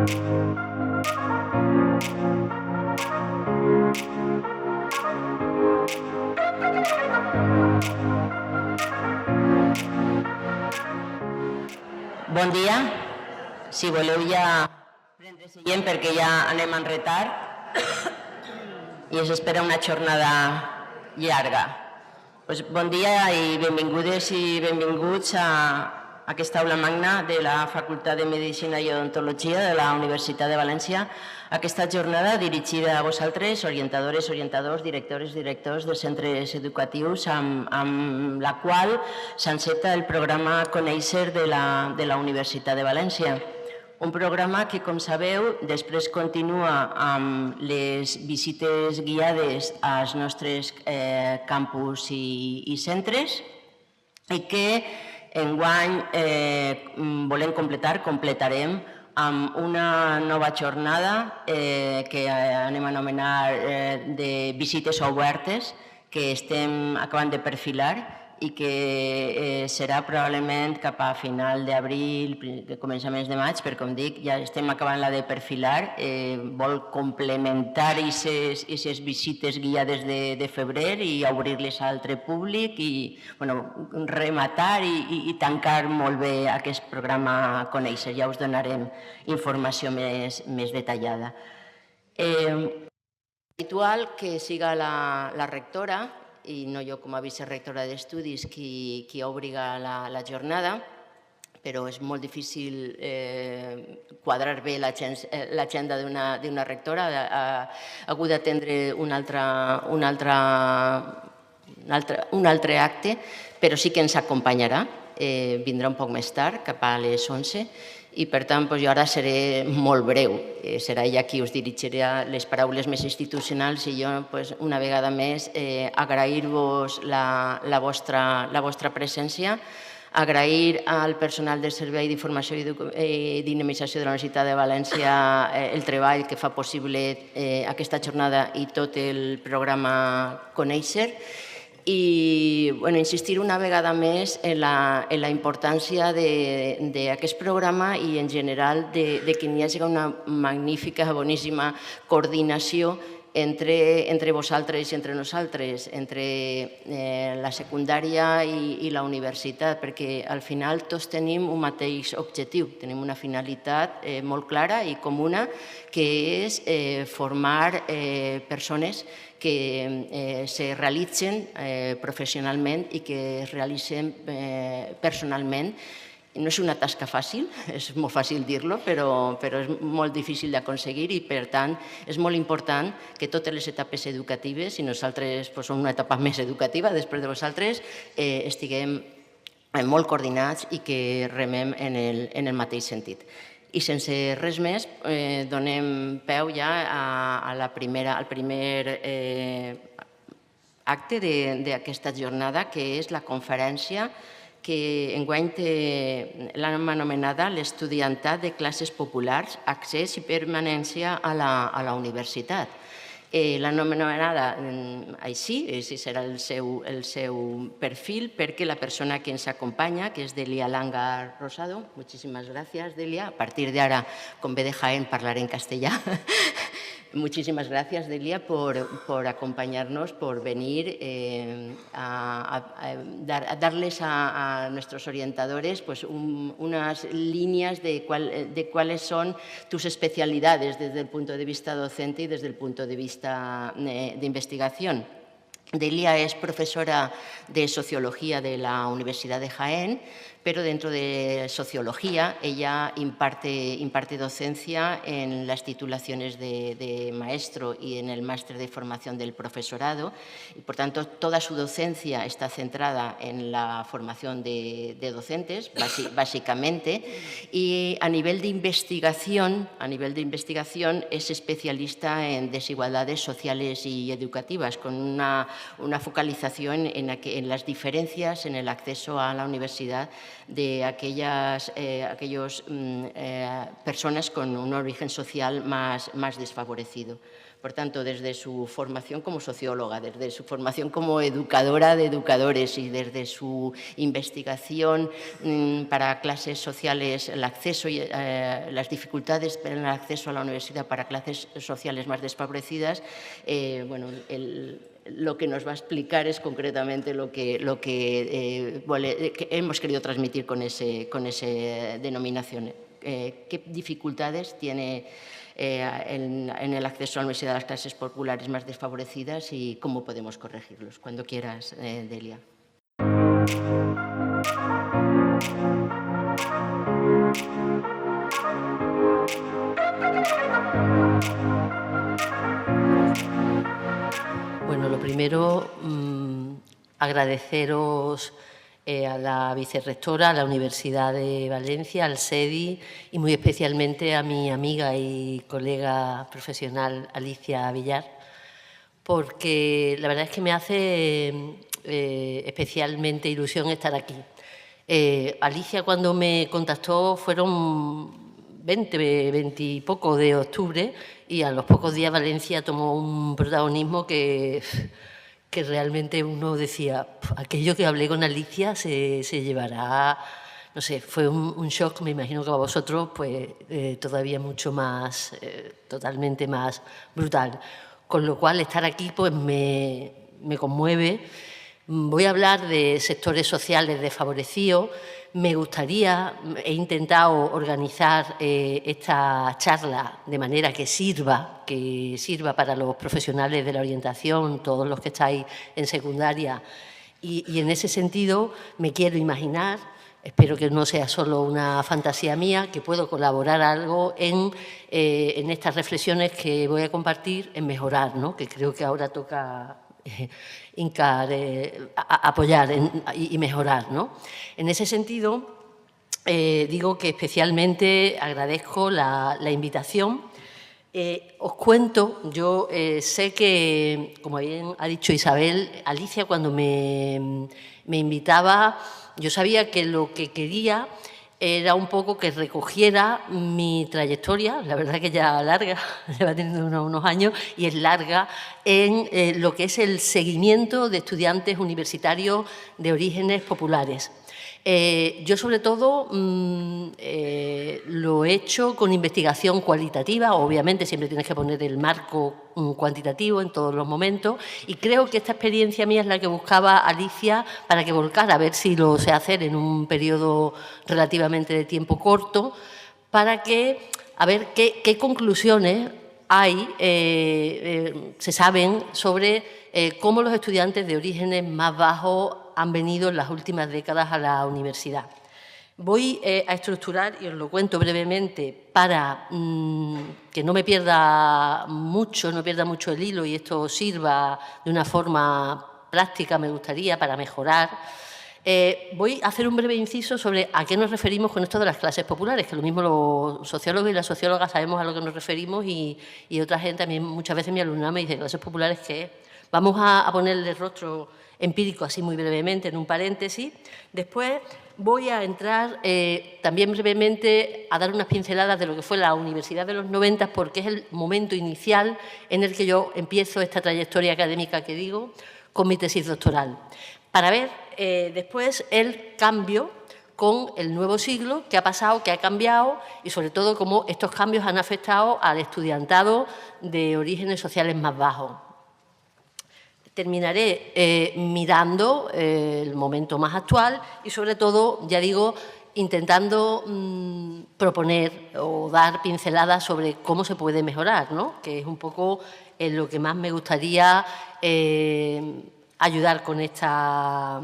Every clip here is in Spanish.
Bon dia. Si voleu ja prendre seient perquè ja anem en retard i es espera una jornada llarga. Bon dia i benvingudes i benvinguts a aquesta aula magna de la Facultat de Medicina i Odontologia de la Universitat de València. Aquesta jornada dirigida a vosaltres, orientadores, orientadors, directores, directors de centres educatius, amb la qual s'enceta el programa Conèixer de la Universitat de València. Un programa que, com sabeu, després continua amb les visites guiades als nostres campus i centres i que enguany volem completarem amb una nova jornada que anem a anomenar de visites obertes que estem acabant de perfilar i que serà probablement cap a final d'abril, començaments de maig, perquè com dic, ja estem acabant la de perfilar, vol complementar aquestes visites guiades de febrer i obrir-les a altre públic i rematar i tancar molt bé aquest programa Conèixer. Ja us donarem informació més detallada. Habitual que siga la rectora, i no jo com a vicerectora d'estudis qui obriga la jornada, però és molt difícil quadrar bé l'agenda d'una rectora. Ha hagut d'atendre un altre acte, però sí que ens acompanyarà. Vindrà un poc més tard, cap a les 11, i per tant jo ara seré molt breu. Serà ella qui us dirigirà les paraules més institucionals i jo una vegada més agrair-vos la vostra presència, agrair al personal del Servei d'Informació i Dinamització de la Universitat de València el treball que fa possible aquesta jornada i tot el programa Conèixer, i insistir una vegada més en la importància d'aquest programa i en general que hi hagi una magnífica, boníssima coordinació entre vosaltres i entre nosaltres, entre la secundària i la universitat, perquè al final tots tenim un mateix objectiu, tenim una finalitat molt clara i comuna, que és formar persones que se realitzen professionalment i que es realitzen personalment. No és una tasca fàcil, és molt fàcil dir-lo, però és molt difícil d'aconseguir i, per tant, és molt important que totes les etapes educatives, i nosaltres som una etapa més educativa després de vosaltres, estiguem molt coordinats i que remem en el mateix sentit. I sense res més, donem peu ja al primer acte d'aquesta jornada, que és la conferència que enguany l'hem anomenada l'Estudiantat de Classes Populars, Accés i Permanència a la Universitat. L'han anomenada així, així serà el seu perfil, perquè la persona que ens acompanya, que és Delia Langa Rosado, muchísimas gracias, Delia. A partir de ahora, con B de Jaén, parlaré en castellà. Muchísimas gracias, Delia, por acompañarnos, por venir a darles a nuestros orientadores unas líneas de cuáles son tus especialidades desde el punto de vista docente y desde el punto de vista de investigación. Delia es profesora de Sociología de la Universidad de Jaén, pero dentro de Sociología ella imparte docencia en las titulaciones de maestro y en el máster de formación del profesorado, y por tanto toda su docencia está centrada en la formación de docentes, básicamente, y a nivel de investigación es especialista en desigualdades sociales y educativas, con una focalización en las diferencias en el acceso a la universidad de aquellas personas con un origen social más desfavorecido. Por tanto, desde su formación como socióloga, desde su formación como educadora de educadores y desde su investigación para clases sociales, el acceso y las dificultades en el acceso a la universidad para clases sociales más desfavorecidas, bueno, lo que nos va a explicar es concretamente lo que hemos querido transmitir con esa denominación. ¿Qué dificultades tiene en el acceso a la universidad a las clases populares más desfavorecidas y cómo podemos corregirlos? Cuando quieras, Delia. Bueno, lo primero, agradeceros a la vicerrectora, a la Universidad de Valencia, al CEDI y muy especialmente a mi amiga y colega profesional Alicia Villar, porque la verdad es que me hace especialmente ilusión estar aquí. Alicia, cuando me contactó, fueron 20 y poco de octubre y a los pocos días Valencia tomó un protagonismo que realmente uno decía, aquello que hablé con Alicia se llevará, no sé, fue un shock, me imagino que a vosotros, pues todavía mucho más, totalmente más brutal. Con lo cual, estar aquí pues me conmueve. Voy a hablar de sectores sociales desfavorecidos. Me gustaría, he intentado organizar esta charla de manera que sirva para los profesionales de la orientación, todos los que estáis en secundaria. Y en ese sentido me quiero imaginar, espero que no sea solo una fantasía mía, que puedo colaborar algo en estas reflexiones que voy a compartir, en mejorar, ¿no? Que creo que ahora toca apoyar y mejorar, ¿no? En ese sentido, digo que especialmente agradezco la invitación. Os cuento, yo sé que, como bien ha dicho Isabel, Alicia cuando me invitaba, yo sabía que lo que quería era un poco que recogiera mi trayectoria, la verdad que ya larga, lleva teniendo unos años, y es larga, en lo que es el seguimiento de estudiantes universitarios de orígenes populares. Yo, sobre todo, lo he hecho con investigación cualitativa. Obviamente, siempre tienes que poner el marco cuantitativo en todos los momentos. Y creo que esta experiencia mía es la que buscaba Alicia para que volcara, a ver si lo sé hacer en un periodo relativamente de tiempo corto, para que, a ver qué conclusiones hay, se saben sobre cómo los estudiantes de orígenes más bajos han venido en las últimas décadas a la universidad. Voy a estructurar, y os lo cuento brevemente, para que no me pierda mucho el hilo y esto sirva de una forma práctica, me gustaría, para mejorar. Voy a hacer un breve inciso sobre a qué nos referimos con esto de las clases populares, que lo mismo los sociólogos y las sociólogas sabemos a lo que nos referimos y otra gente, a mí muchas veces mi alumnado me dice, ¿clases populares qué es? Vamos a ponerle rostro empírico así muy brevemente en un paréntesis. Después voy a entrar también brevemente a dar unas pinceladas de lo que fue la Universidad de los 90, porque es el momento inicial en el que yo empiezo esta trayectoria académica que digo con mi tesis doctoral, para ver después el cambio con el nuevo siglo, qué ha pasado, qué ha cambiado y sobre todo cómo estos cambios han afectado al estudiantado de orígenes sociales más bajos. Terminaré mirando el momento más actual y, sobre todo, ya digo, intentando proponer o dar pinceladas sobre cómo se puede mejorar, ¿no? Que es un poco en lo que más me gustaría ayudar con esta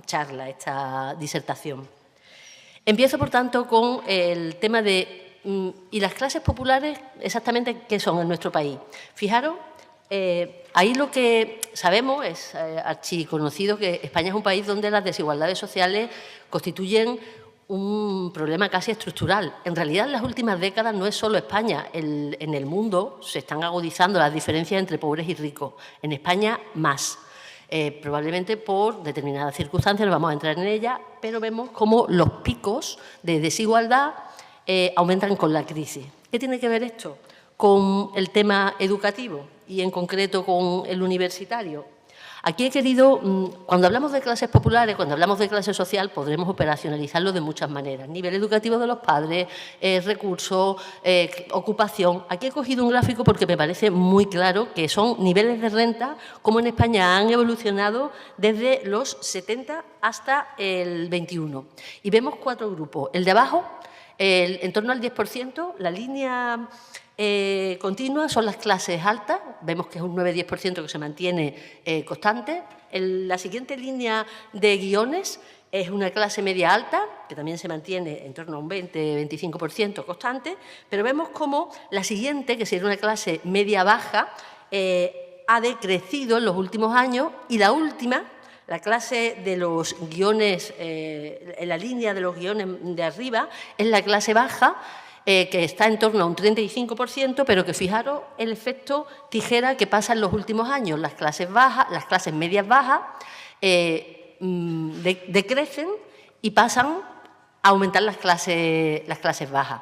charla, esta disertación. Empiezo, por tanto, con el tema de ¿y las clases populares exactamente qué son en nuestro país? Fijaros, ahí lo que sabemos es archiconocido que España es un país donde las desigualdades sociales constituyen un problema casi estructural. En realidad, en las últimas décadas no es solo España. En el mundo se están agudizando las diferencias entre pobres y ricos. En España, más. Probablemente por determinadas circunstancias, no vamos a entrar en ellas, pero vemos cómo los picos de desigualdad aumentan con la crisis. ¿Qué tiene que ver esto con el tema educativo y, en concreto, con el universitario? Aquí he querido, cuando hablamos de clases populares, cuando hablamos de clase social, podremos operacionalizarlo de muchas maneras. Nivel educativo de los padres, recursos, ocupación. Aquí he cogido un gráfico porque me parece muy claro que son niveles de renta, como en España han evolucionado desde los 70 hasta el 21. Y vemos 4 grupos. El de abajo, en torno al 10%, la línea continua son las clases altas, vemos que es un 9-10% que se mantiene constante. La siguiente línea de guiones es una clase media alta, que también se mantiene en torno a un 20-25% constante, pero vemos cómo la siguiente, que sería una clase media baja, ha decrecido en los últimos años, y la última, la clase de los guiones, en la línea de los guiones de arriba, es la clase baja, que está en torno a un 35%, pero que fijaros el efecto tijera que pasa en los últimos años. Las clases bajas, las clases medias bajas, decrecen y pasan a aumentar las clases bajas.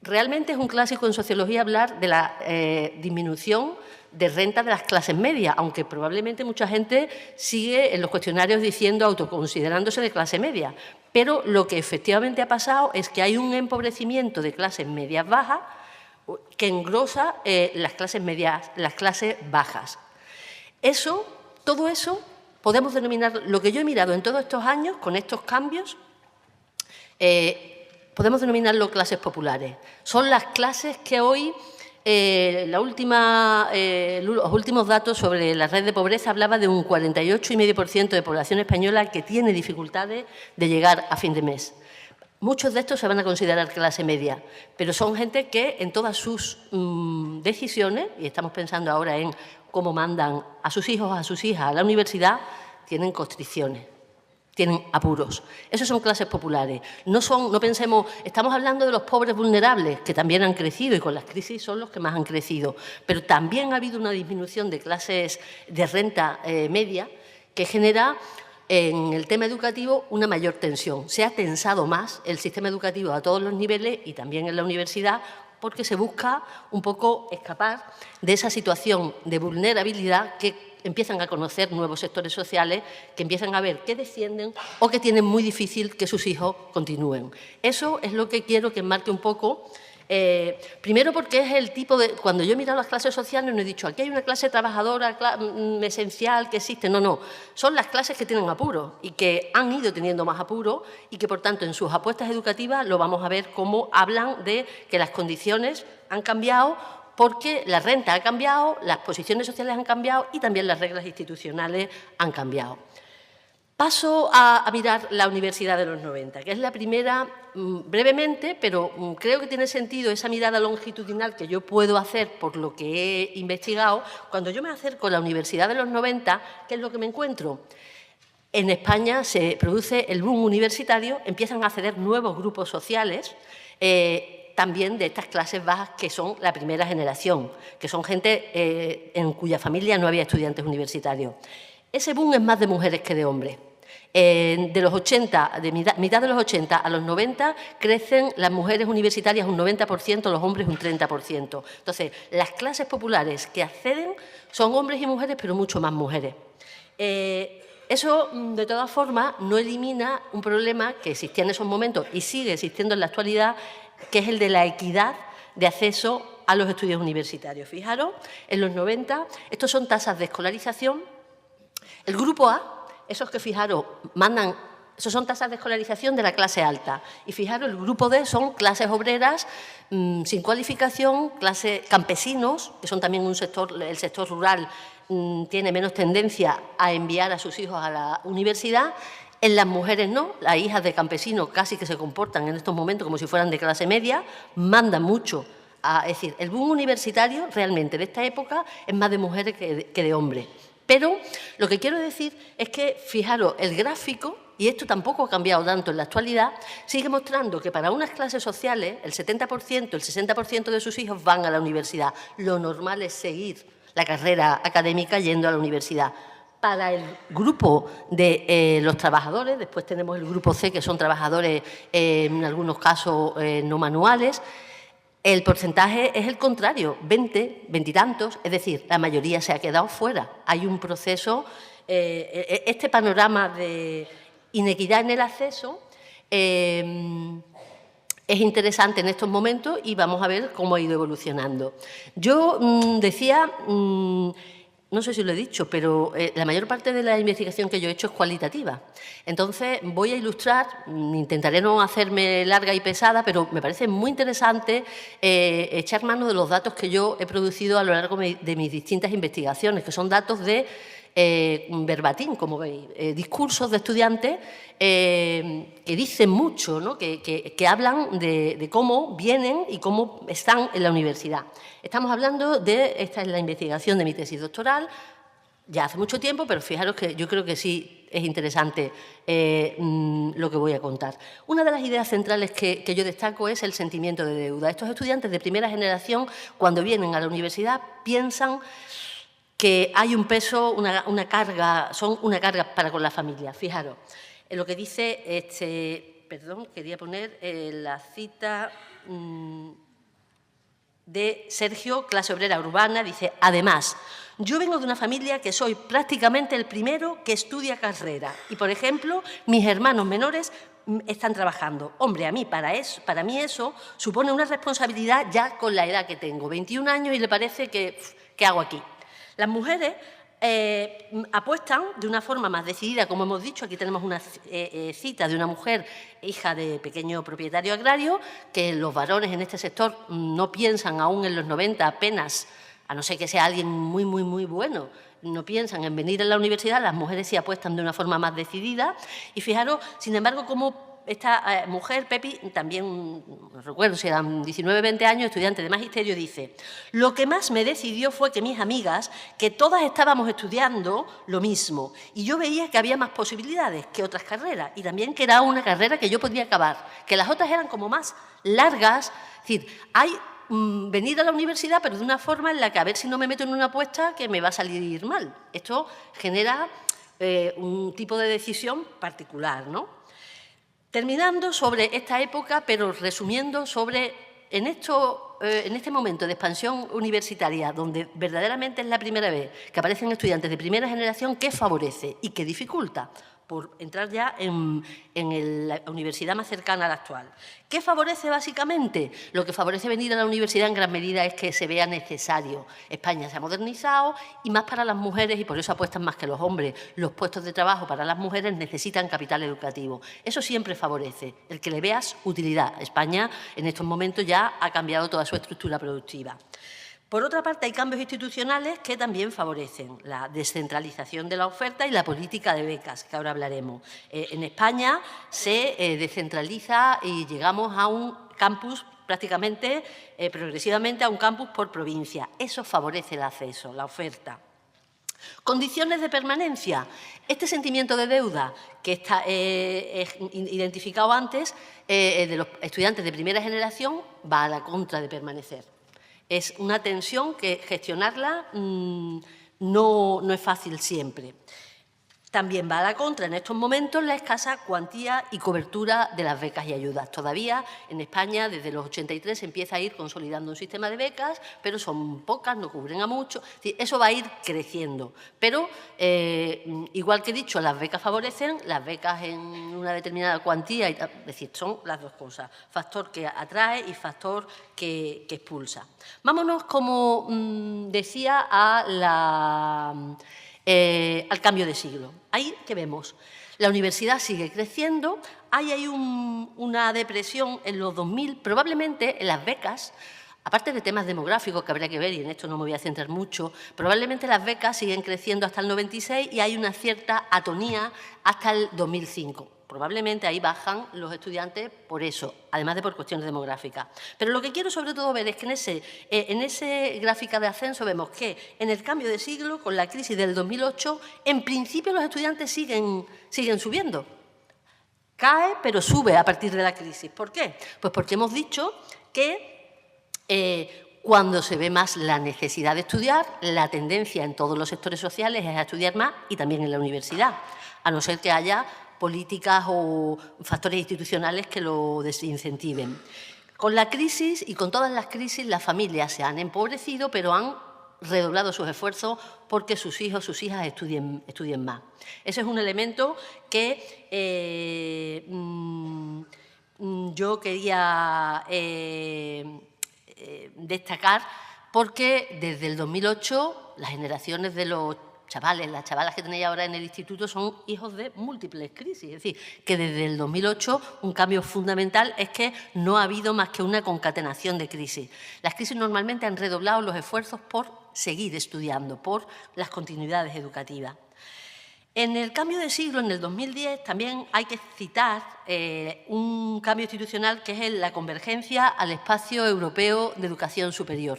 Realmente es un clásico en sociología hablar de la disminución de renta de las clases medias, aunque probablemente mucha gente sigue en los cuestionarios diciendo, autoconsiderándose de clase media. Pero lo que efectivamente ha pasado es que hay un empobrecimiento de clases medias bajas que engrosa las clases medias, las clases bajas. Todo eso podemos denominar, lo que yo he mirado en todos estos años, con estos cambios, podemos denominarlo clases populares. Son las clases que hoy, los últimos datos sobre la red de pobreza hablaba de un 48,5% de población española que tiene dificultades de llegar a fin de mes. Muchos de estos se van a considerar clase media, pero son gente que en todas sus decisiones, y estamos pensando ahora en cómo mandan a sus hijos, a sus hijas a la universidad, tienen constricciones, tienen apuros. Esas son clases populares. No pensemos, estamos hablando de los pobres vulnerables, que también han crecido y con las crisis son los que más han crecido, pero también ha habido una disminución de clases de renta media que genera en el tema educativo una mayor tensión. Se ha tensado más el sistema educativo a todos los niveles y también en la universidad, porque se busca un poco escapar de esa situación de vulnerabilidad que empiezan a conocer nuevos sectores sociales, que empiezan a ver que descienden o que tienen muy difícil que sus hijos continúen. Eso es lo que quiero que enmarque un poco. Primero porque es el tipo de... Cuando yo he mirado las clases sociales no he dicho aquí hay una clase trabajadora esencial que existe. No. Son las clases que tienen apuro y que han ido teniendo más apuro y que, por tanto, en sus apuestas educativas lo vamos a ver cómo hablan de que las condiciones han cambiado porque la renta ha cambiado, las posiciones sociales han cambiado y también las reglas institucionales han cambiado. Paso a mirar la Universidad de los 90, que es la primera, brevemente, pero creo que tiene sentido esa mirada longitudinal que yo puedo hacer por lo que he investigado. Cuando yo me acerco a la Universidad de los 90, ¿qué es lo que me encuentro? En España se produce el boom universitario, empiezan a acceder nuevos grupos sociales, también de estas clases bajas que son la primera generación, que son gente en cuya familia no había estudiantes universitarios. Ese boom es más de mujeres que de hombres. De los 80, de mitad de los 80 a los 90 crecen las mujeres universitarias un 90%, los hombres un 30%. Entonces, las clases populares que acceden son hombres y mujeres, pero mucho más mujeres. Eso, de todas formas, no elimina un problema que existía en esos momentos y sigue existiendo en la actualidad, que es el de la equidad de acceso a los estudios universitarios. Fijaros, en los 90, estos son tasas de escolarización. El grupo A, esos que, fijaros, esos son tasas de escolarización de la clase alta. Y fijaros, el grupo D son clases obreras sin cualificación, clases campesinos, que son también un sector, el sector rural tiene menos tendencia a enviar a sus hijos a la universidad. En las mujeres no, las hijas de campesinos casi que se comportan en estos momentos como si fueran de clase media, mandan mucho. Es decir, el boom universitario realmente de esta época es más de mujeres que de hombres. Pero lo que quiero decir es que, fijaros, el gráfico y esto tampoco ha cambiado tanto en la actualidad, sigue mostrando que para unas clases sociales el 70%, el 60% de sus hijos van a la universidad. Lo normal es seguir la carrera académica yendo a la universidad. Para el grupo de los trabajadores, después tenemos el grupo C, que son trabajadores en algunos casos no manuales, el porcentaje es el contrario, 20 y tantos, es decir, la mayoría se ha quedado fuera. Hay un proceso, este panorama de inequidad en el acceso es interesante en estos momentos y vamos a ver cómo ha ido evolucionando. Yo decía, no sé si lo he dicho, pero la mayor parte de la investigación que yo he hecho es cualitativa. Entonces, voy a ilustrar, intentaré no hacerme larga y pesada, pero me parece muy interesante echar mano de los datos que yo he producido a lo largo de mis distintas investigaciones, que son datos de verbatim, como veis, discursos de estudiantes que dicen mucho, ¿no? que hablan de cómo vienen y cómo están en la universidad. Estamos hablando esta es la investigación de mi tesis doctoral, ya hace mucho tiempo, pero fijaros que yo creo que sí es interesante lo que voy a contar. Una de las ideas centrales que yo destaco es el sentimiento de deuda. Estos estudiantes de primera generación, cuando vienen a la universidad, piensan que hay un peso, una carga, son una carga para con la familia. Fijaros, en lo que dice, perdón, quería poner la cita de Sergio, clase obrera urbana, dice, además, yo vengo de una familia que soy prácticamente el primero que estudia carrera y, por ejemplo, mis hermanos menores están trabajando. Hombre, para mí eso supone una responsabilidad ya con la edad que tengo, 21 años, y le parece que ¿qué hago aquí? Las mujeres apuestan de una forma más decidida, como hemos dicho, aquí tenemos una cita de una mujer, hija de pequeño propietario agrario, que los varones en este sector no piensan aún en los 90 apenas, a no ser que sea alguien muy, muy, muy bueno, no piensan en venir a la universidad, las mujeres sí apuestan de una forma más decidida. Y fijaros, sin embargo, cómo esta mujer, Pepi, también, no recuerdo si eran 19, 20 años, estudiante de magisterio, dice, lo que más me decidió fue que mis amigas, que todas estábamos estudiando lo mismo, y yo veía que había más posibilidades que otras carreras, y también que era una carrera que yo podía acabar, que las otras eran como más largas, es decir, hay venir a la universidad, pero de una forma en la que a ver si no me meto en una apuesta que me va a salir mal. Esto genera un tipo de decisión particular, ¿no? Terminando sobre esta época, pero resumiendo sobre, en este momento de expansión universitaria, donde verdaderamente es la primera vez que aparecen estudiantes de primera generación, ¿qué favorece y qué dificulta? Por entrar ya en la universidad más cercana a la actual. ¿Qué favorece básicamente? Lo que favorece venir a la universidad en gran medida es que se vea necesario. España se ha modernizado y más para las mujeres, y por eso apuestan más que los hombres. Los puestos de trabajo para las mujeres necesitan capital educativo. Eso siempre favorece, el que le veas utilidad. España en estos momentos ya ha cambiado toda su estructura productiva. Por otra parte, hay cambios institucionales que también favorecen la descentralización de la oferta y la política de becas, que ahora hablaremos. En España se descentraliza y llegamos a un campus prácticamente, progresivamente, a un campus por provincia. Eso favorece el acceso, la oferta. Condiciones de permanencia. Este sentimiento de deuda que está identificado antes de los estudiantes de primera generación va a la contra de permanecer. Es una tensión que gestionarla no es fácil siempre. También va a la contra en estos momentos la escasa cuantía y cobertura de las becas y ayudas. Todavía en España desde los 83 se empieza a ir consolidando un sistema de becas, pero son pocas, no cubren a mucho. Eso va a ir creciendo. Pero, igual que he dicho, las becas favorecen, las becas en una determinada cuantía, es decir, son las dos cosas, factor que atrae y factor que expulsa. Vámonos, como decía, al cambio de siglo. Ahí que vemos, la universidad sigue creciendo, hay una depresión en los 2000, probablemente en las becas, aparte de temas demográficos que habría que ver, y en esto no me voy a centrar mucho, probablemente las becas siguen creciendo hasta el 96 y hay una cierta atonía hasta el 2005. Probablemente ahí bajan los estudiantes por eso, además de por cuestiones demográficas. Pero lo que quiero sobre todo ver es que en ese gráfica de ascenso vemos que en el cambio de siglo, con la crisis del 2008, en principio los estudiantes siguen subiendo. cae, pero sube a partir de la crisis. ¿Por qué? Pues porque hemos dicho que cuando se ve más la necesidad de estudiar, la tendencia en todos los sectores sociales es a estudiar más y también en la universidad, a no ser que haya políticas o factores institucionales que lo desincentiven. Con la crisis y con todas las crisis, las familias se han empobrecido, pero han redoblado sus esfuerzos porque sus hijos, sus hijas estudien más. Ese es un elemento que yo quería destacar, porque desde el 2008 las generaciones de los chavales, las chavalas que tenéis ahora en el instituto son hijos de múltiples crisis. Es decir, que desde el 2008 un cambio fundamental es que no ha habido más que una concatenación de crisis. Las crisis normalmente han redoblado los esfuerzos por seguir estudiando, por las continuidades educativas. En el cambio de siglo, en el 2010, también hay que citar un cambio institucional que es la convergencia al espacio europeo de educación superior.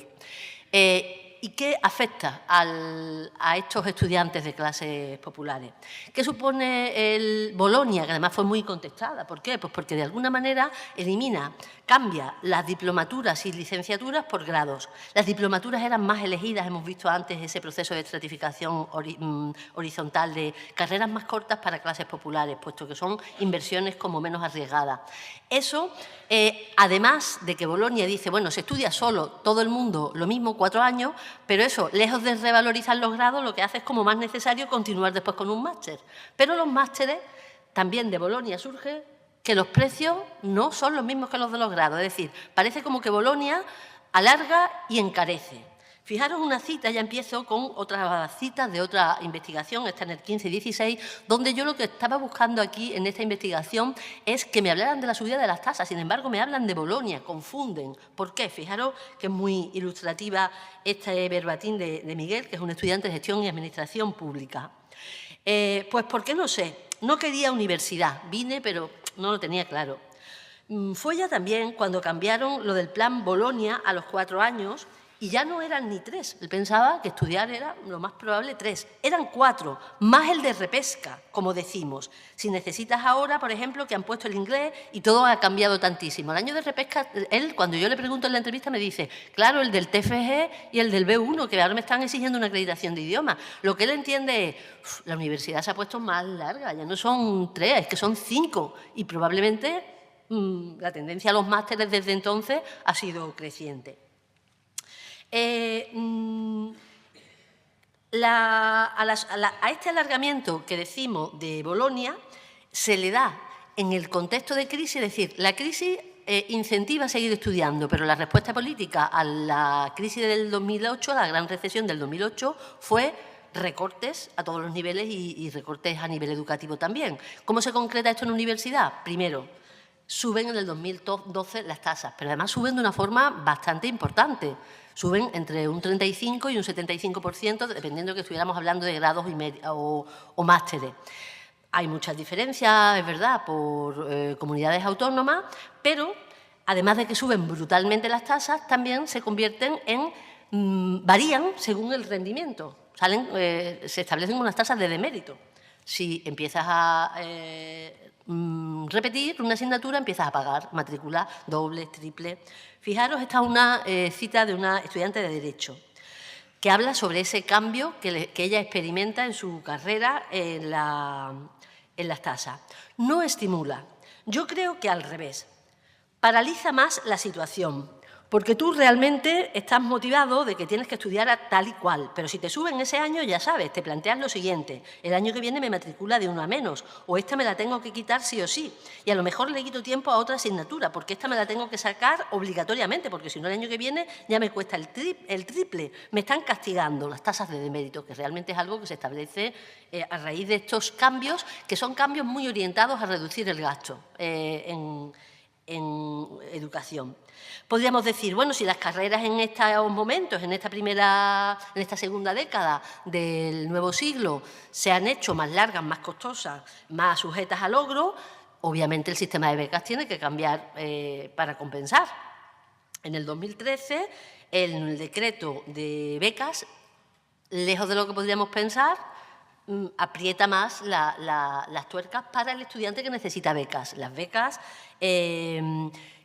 ¿Y qué afecta a estos estudiantes de clases populares? ¿Qué supone el Bolonia, que además fue muy contestada? ¿Por qué? Pues porque de alguna manera cambia las diplomaturas y licenciaturas por grados. Las diplomaturas eran más elegidas, hemos visto antes ese proceso de estratificación horizontal de carreras más cortas para clases populares, puesto que son inversiones como menos arriesgadas. Eso, además de que Bolonia dice, bueno, se estudia solo, todo el mundo lo mismo, 4 años, pero eso, lejos de revalorizar los grados, lo que hace es como más necesario continuar después con un máster. Pero los másteres, también de Bolonia surge que los precios no son los mismos que los de los grados. Es decir, parece como que Bolonia alarga y encarece. Fijaros una cita, ya empiezo con otras citas de otra investigación, está en el 15 y 16, donde yo lo que estaba buscando aquí en esta investigación es que me hablaran de la subida de las tasas, sin embargo me hablan de Bolonia, confunden. ¿Por qué? Fijaros que es muy ilustrativa este verbatim de Miguel, que es un estudiante de Gestión y Administración Pública. Pues porque no sé, no quería universidad, vine pero no lo tenía claro. Fue ya también cuando cambiaron lo del plan Bolonia a los 4 años, y ya no eran ni 3. Él pensaba que estudiar era lo más probable 3. Eran 4, más el de repesca, como decimos. Si necesitas ahora, por ejemplo, que han puesto el inglés y todo ha cambiado tantísimo. El año de repesca, él, cuando yo le pregunto en la entrevista, me dice, claro, el del TFG y el del B1, que ahora me están exigiendo una acreditación de idioma. Lo que él entiende es, la universidad se ha puesto más larga, ya no son 3, es que son 5. Y probablemente la tendencia a los másteres desde entonces ha sido creciente. A este alargamiento que decimos de Bolonia se le da en el contexto de crisis, es decir, la crisis incentiva a seguir estudiando, pero la respuesta política a la crisis del 2008, a la gran recesión del 2008, fue recortes a todos los niveles y recortes a nivel educativo también. ¿Cómo se concreta esto en universidad? Primero, suben en el 2012 las tasas, pero además suben de una forma bastante importante. Suben entre un 35 y un 75%, dependiendo de que estuviéramos hablando de grados o másteres. Hay muchas diferencias, es verdad, por comunidades autónomas, pero además de que suben brutalmente las tasas, también se convierten en, varían según el rendimiento. Se establecen unas tasas de demérito. Si empiezas a repetir una asignatura, empiezas a pagar matrícula doble, triple. Fijaros, esta es una cita de una estudiante de Derecho que habla sobre ese cambio que ella experimenta en su carrera en las tasas. No estimula. Yo creo que al revés. Paraliza más la situación, porque tú realmente estás motivado de que tienes que estudiar a tal y cual, pero si te suben ese año, ya sabes, te planteas lo siguiente, el año que viene me matricula de 1 a menos, o esta me la tengo que quitar sí o sí, y a lo mejor le quito tiempo a otra asignatura, porque esta me la tengo que sacar obligatoriamente, porque si no el año que viene ya me cuesta el triple. Me están castigando las tasas de demérito, que realmente es algo que se establece a raíz de estos cambios, que son cambios muy orientados a reducir el gasto en educación. Podríamos decir, bueno, si las carreras en estos momentos, en esta segunda década del nuevo siglo, se han hecho más largas, más costosas, más sujetas a logro, obviamente el sistema de becas tiene que cambiar para compensar. En el 2013, el decreto de becas, lejos de lo que podríamos pensar, aprieta más las tuercas para el estudiante que necesita becas. Las becas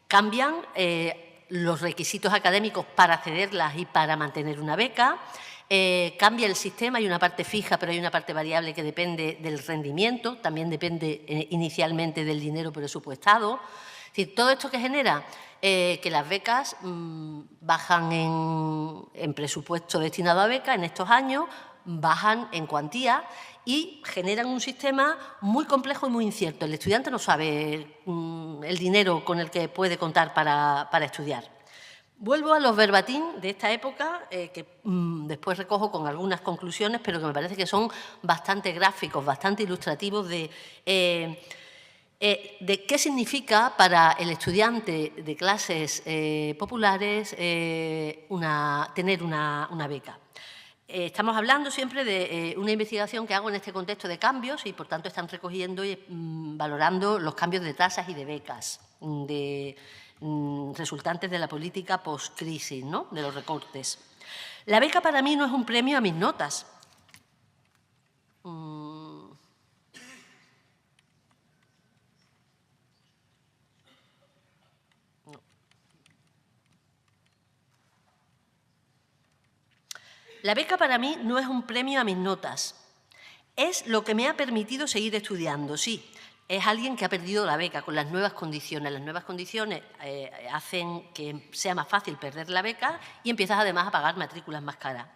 cambian los requisitos académicos para accederlas y para mantener una beca. Cambia el sistema, hay una parte fija, pero hay una parte variable que depende del rendimiento, también depende inicialmente del dinero presupuestado. Es decir, todo esto que genera que las becas bajan en presupuesto destinado a becas en estos años, bajan en cuantía y generan un sistema muy complejo y muy incierto. El estudiante no sabe el dinero con el que puede contar para estudiar. Vuelvo a los verbatim de esta época, que después recojo con algunas conclusiones, pero que me parece que son bastante gráficos, bastante ilustrativos de qué significa para el estudiante de clases populares tener una beca. Estamos hablando siempre de una investigación que hago en este contexto de cambios y, por tanto, están recogiendo y valorando los cambios de tasas y de becas resultantes de la política post-crisis, ¿no?, de los recortes. La beca para mí no es un premio a mis notas. La beca para mí no es un premio a mis notas. Es lo que me ha permitido seguir estudiando, sí. Es alguien que ha perdido la beca con las nuevas condiciones. Las nuevas condiciones hacen que sea más fácil perder la beca y empiezas además a pagar matrículas más caras.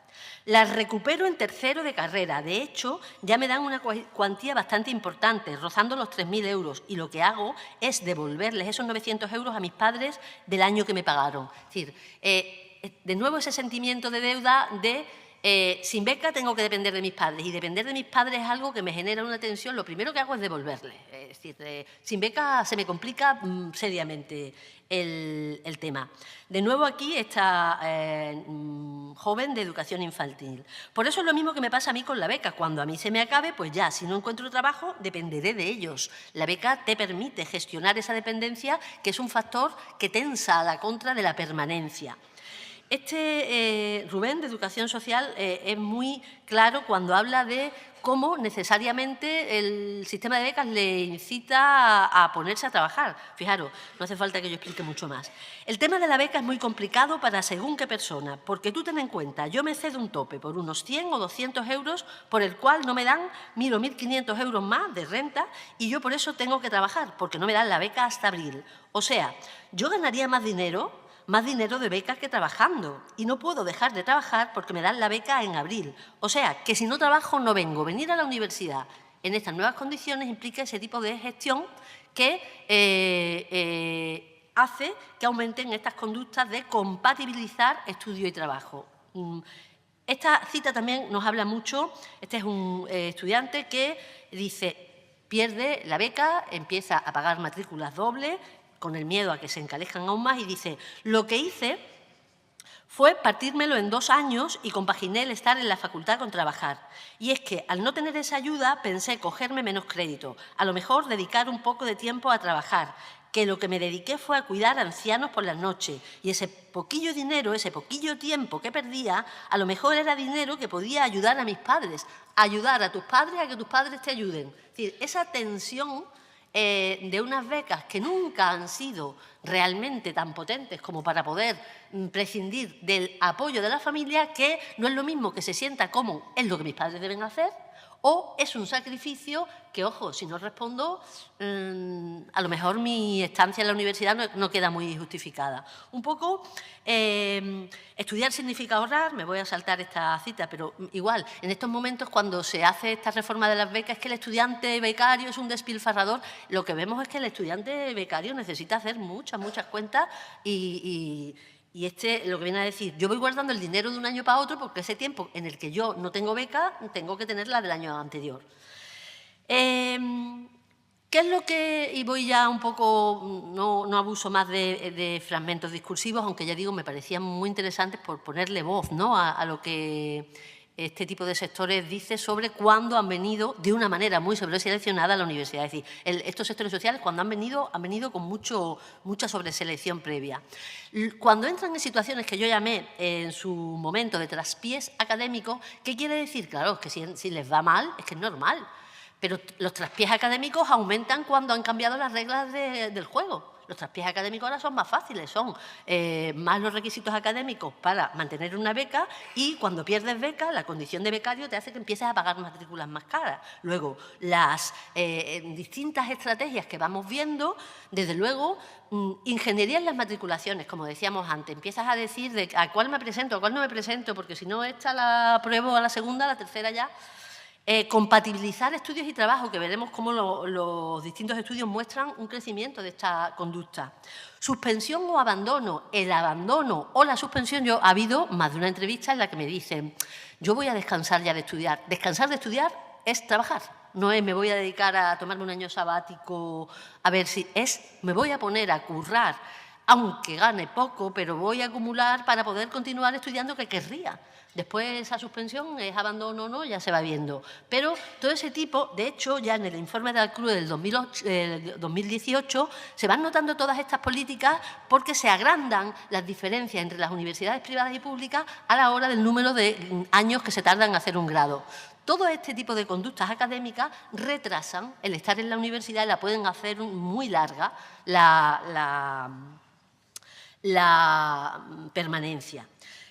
Las recupero en tercero de carrera. De hecho, ya me dan una cuantía bastante importante, rozando los 3.000 euros. Y lo que hago es devolverles esos 900 euros a mis padres del año que me pagaron. Es decir, de nuevo ese sentimiento de deuda de sin beca tengo que depender de mis padres y depender de mis padres es algo que me genera una tensión. Lo primero que hago es devolverles. Es decir, sin beca se me complica seriamente el tema. De nuevo aquí esta joven de educación infantil. Por eso es lo mismo que me pasa a mí con la beca. Cuando a mí se me acabe, pues ya, si no encuentro trabajo, dependeré de ellos. La beca te permite gestionar esa dependencia, que es un factor que tensa a la contra de la permanencia. Rubén, de Educación Social, es muy claro cuando habla de cómo necesariamente el sistema de becas le incita a ponerse a trabajar. Fijaros, no hace falta que yo explique mucho más. El tema de la beca es muy complicado para según qué persona, porque tú ten en cuenta, yo me cedo un tope por unos 100 o 200 euros por el cual no me dan 1.000 o 1.500 euros más de renta y yo por eso tengo que trabajar, porque no me dan la beca hasta abril. O sea, yo ganaría más dinero de becas que trabajando y no puedo dejar de trabajar porque me dan la beca en abril. O sea, que si no trabajo no vengo. Venir a la universidad en estas nuevas condiciones implica ese tipo de gestión que hace que aumenten estas conductas de compatibilizar estudio y trabajo. Esta cita también nos habla mucho. Este es un estudiante que dice, pierde la beca, empieza a pagar matrículas dobles, con el miedo a que se encalezcan aún más, y dice, lo que hice fue partírmelo en 2 años y compaginé el estar en la facultad con trabajar. Y es que, al no tener esa ayuda, pensé cogerme menos crédito, a lo mejor dedicar un poco de tiempo a trabajar, que lo que me dediqué fue a cuidar a ancianos por las noches. Y ese poquillo dinero, ese poquillo tiempo que perdía, a lo mejor era dinero que podía ayudar a mis padres, ayudar a tus padres a que tus padres te ayuden. Es decir, esa tensión de unas becas que nunca han sido realmente tan potentes como para poder prescindir del apoyo de la familia, que no es lo mismo que se sienta como es lo que mis padres deben hacer, o es un sacrificio que, ojo, si no respondo, a lo mejor mi estancia en la universidad no queda muy justificada. Un poco, estudiar significa ahorrar, me voy a saltar esta cita, pero igual, en estos momentos cuando se hace esta reforma de las becas, es que el estudiante becario es un despilfarrador, lo que vemos es que el estudiante becario necesita hacer muchas cuentas y lo que viene a decir, yo voy guardando el dinero de un año para otro porque ese tiempo en el que yo no tengo beca, tengo que tener la del año anterior. ¿Qué es lo que...? Y voy ya un poco, no abuso más de fragmentos discursivos, aunque ya digo, me parecían muy interesantes por ponerle voz, ¿no?, a lo que este tipo de sectores dice sobre cuándo han venido de una manera muy sobreseleccionada a la universidad. Es decir, estos sectores sociales cuando han venido con mucha sobreselección previa. Cuando entran en situaciones que yo llamé en su momento de traspiés académicos, ¿qué quiere decir? Claro, es que si les va mal, es que es normal. Pero los traspiés académicos aumentan cuando han cambiado las reglas del juego. Los traspiés académicos ahora son más fáciles, son más los requisitos académicos para mantener una beca y cuando pierdes beca, la condición de becario te hace que empieces a pagar matrículas más caras. Luego, las distintas estrategias que vamos viendo, desde luego, ingeniería en las matriculaciones, como decíamos antes, empiezas a decir de a cuál me presento, a cuál no me presento, porque si no, esta la apruebo a la segunda, a la tercera ya. Compatibilizar estudios y trabajo, que veremos cómo los distintos estudios muestran un crecimiento de esta conducta. Suspensión o abandono. El abandono o la suspensión, ha habido más de una entrevista en la que me dicen, yo voy a descansar ya de estudiar. Descansar de estudiar es trabajar, no es me voy a dedicar a tomarme un año sabático, a ver si me voy a poner a currar, aunque gane poco, pero voy a acumular para poder continuar estudiando que querría. Después esa suspensión es abandono o no, ya se va viendo. Pero todo ese tipo, de hecho, ya en el informe de ALCRUE del 2018 se van notando todas estas políticas porque se agrandan las diferencias entre las universidades privadas y públicas a la hora del número de años que se tardan en hacer un grado. Todo este tipo de conductas académicas retrasan el estar en la universidad y la pueden hacer muy larga la permanencia.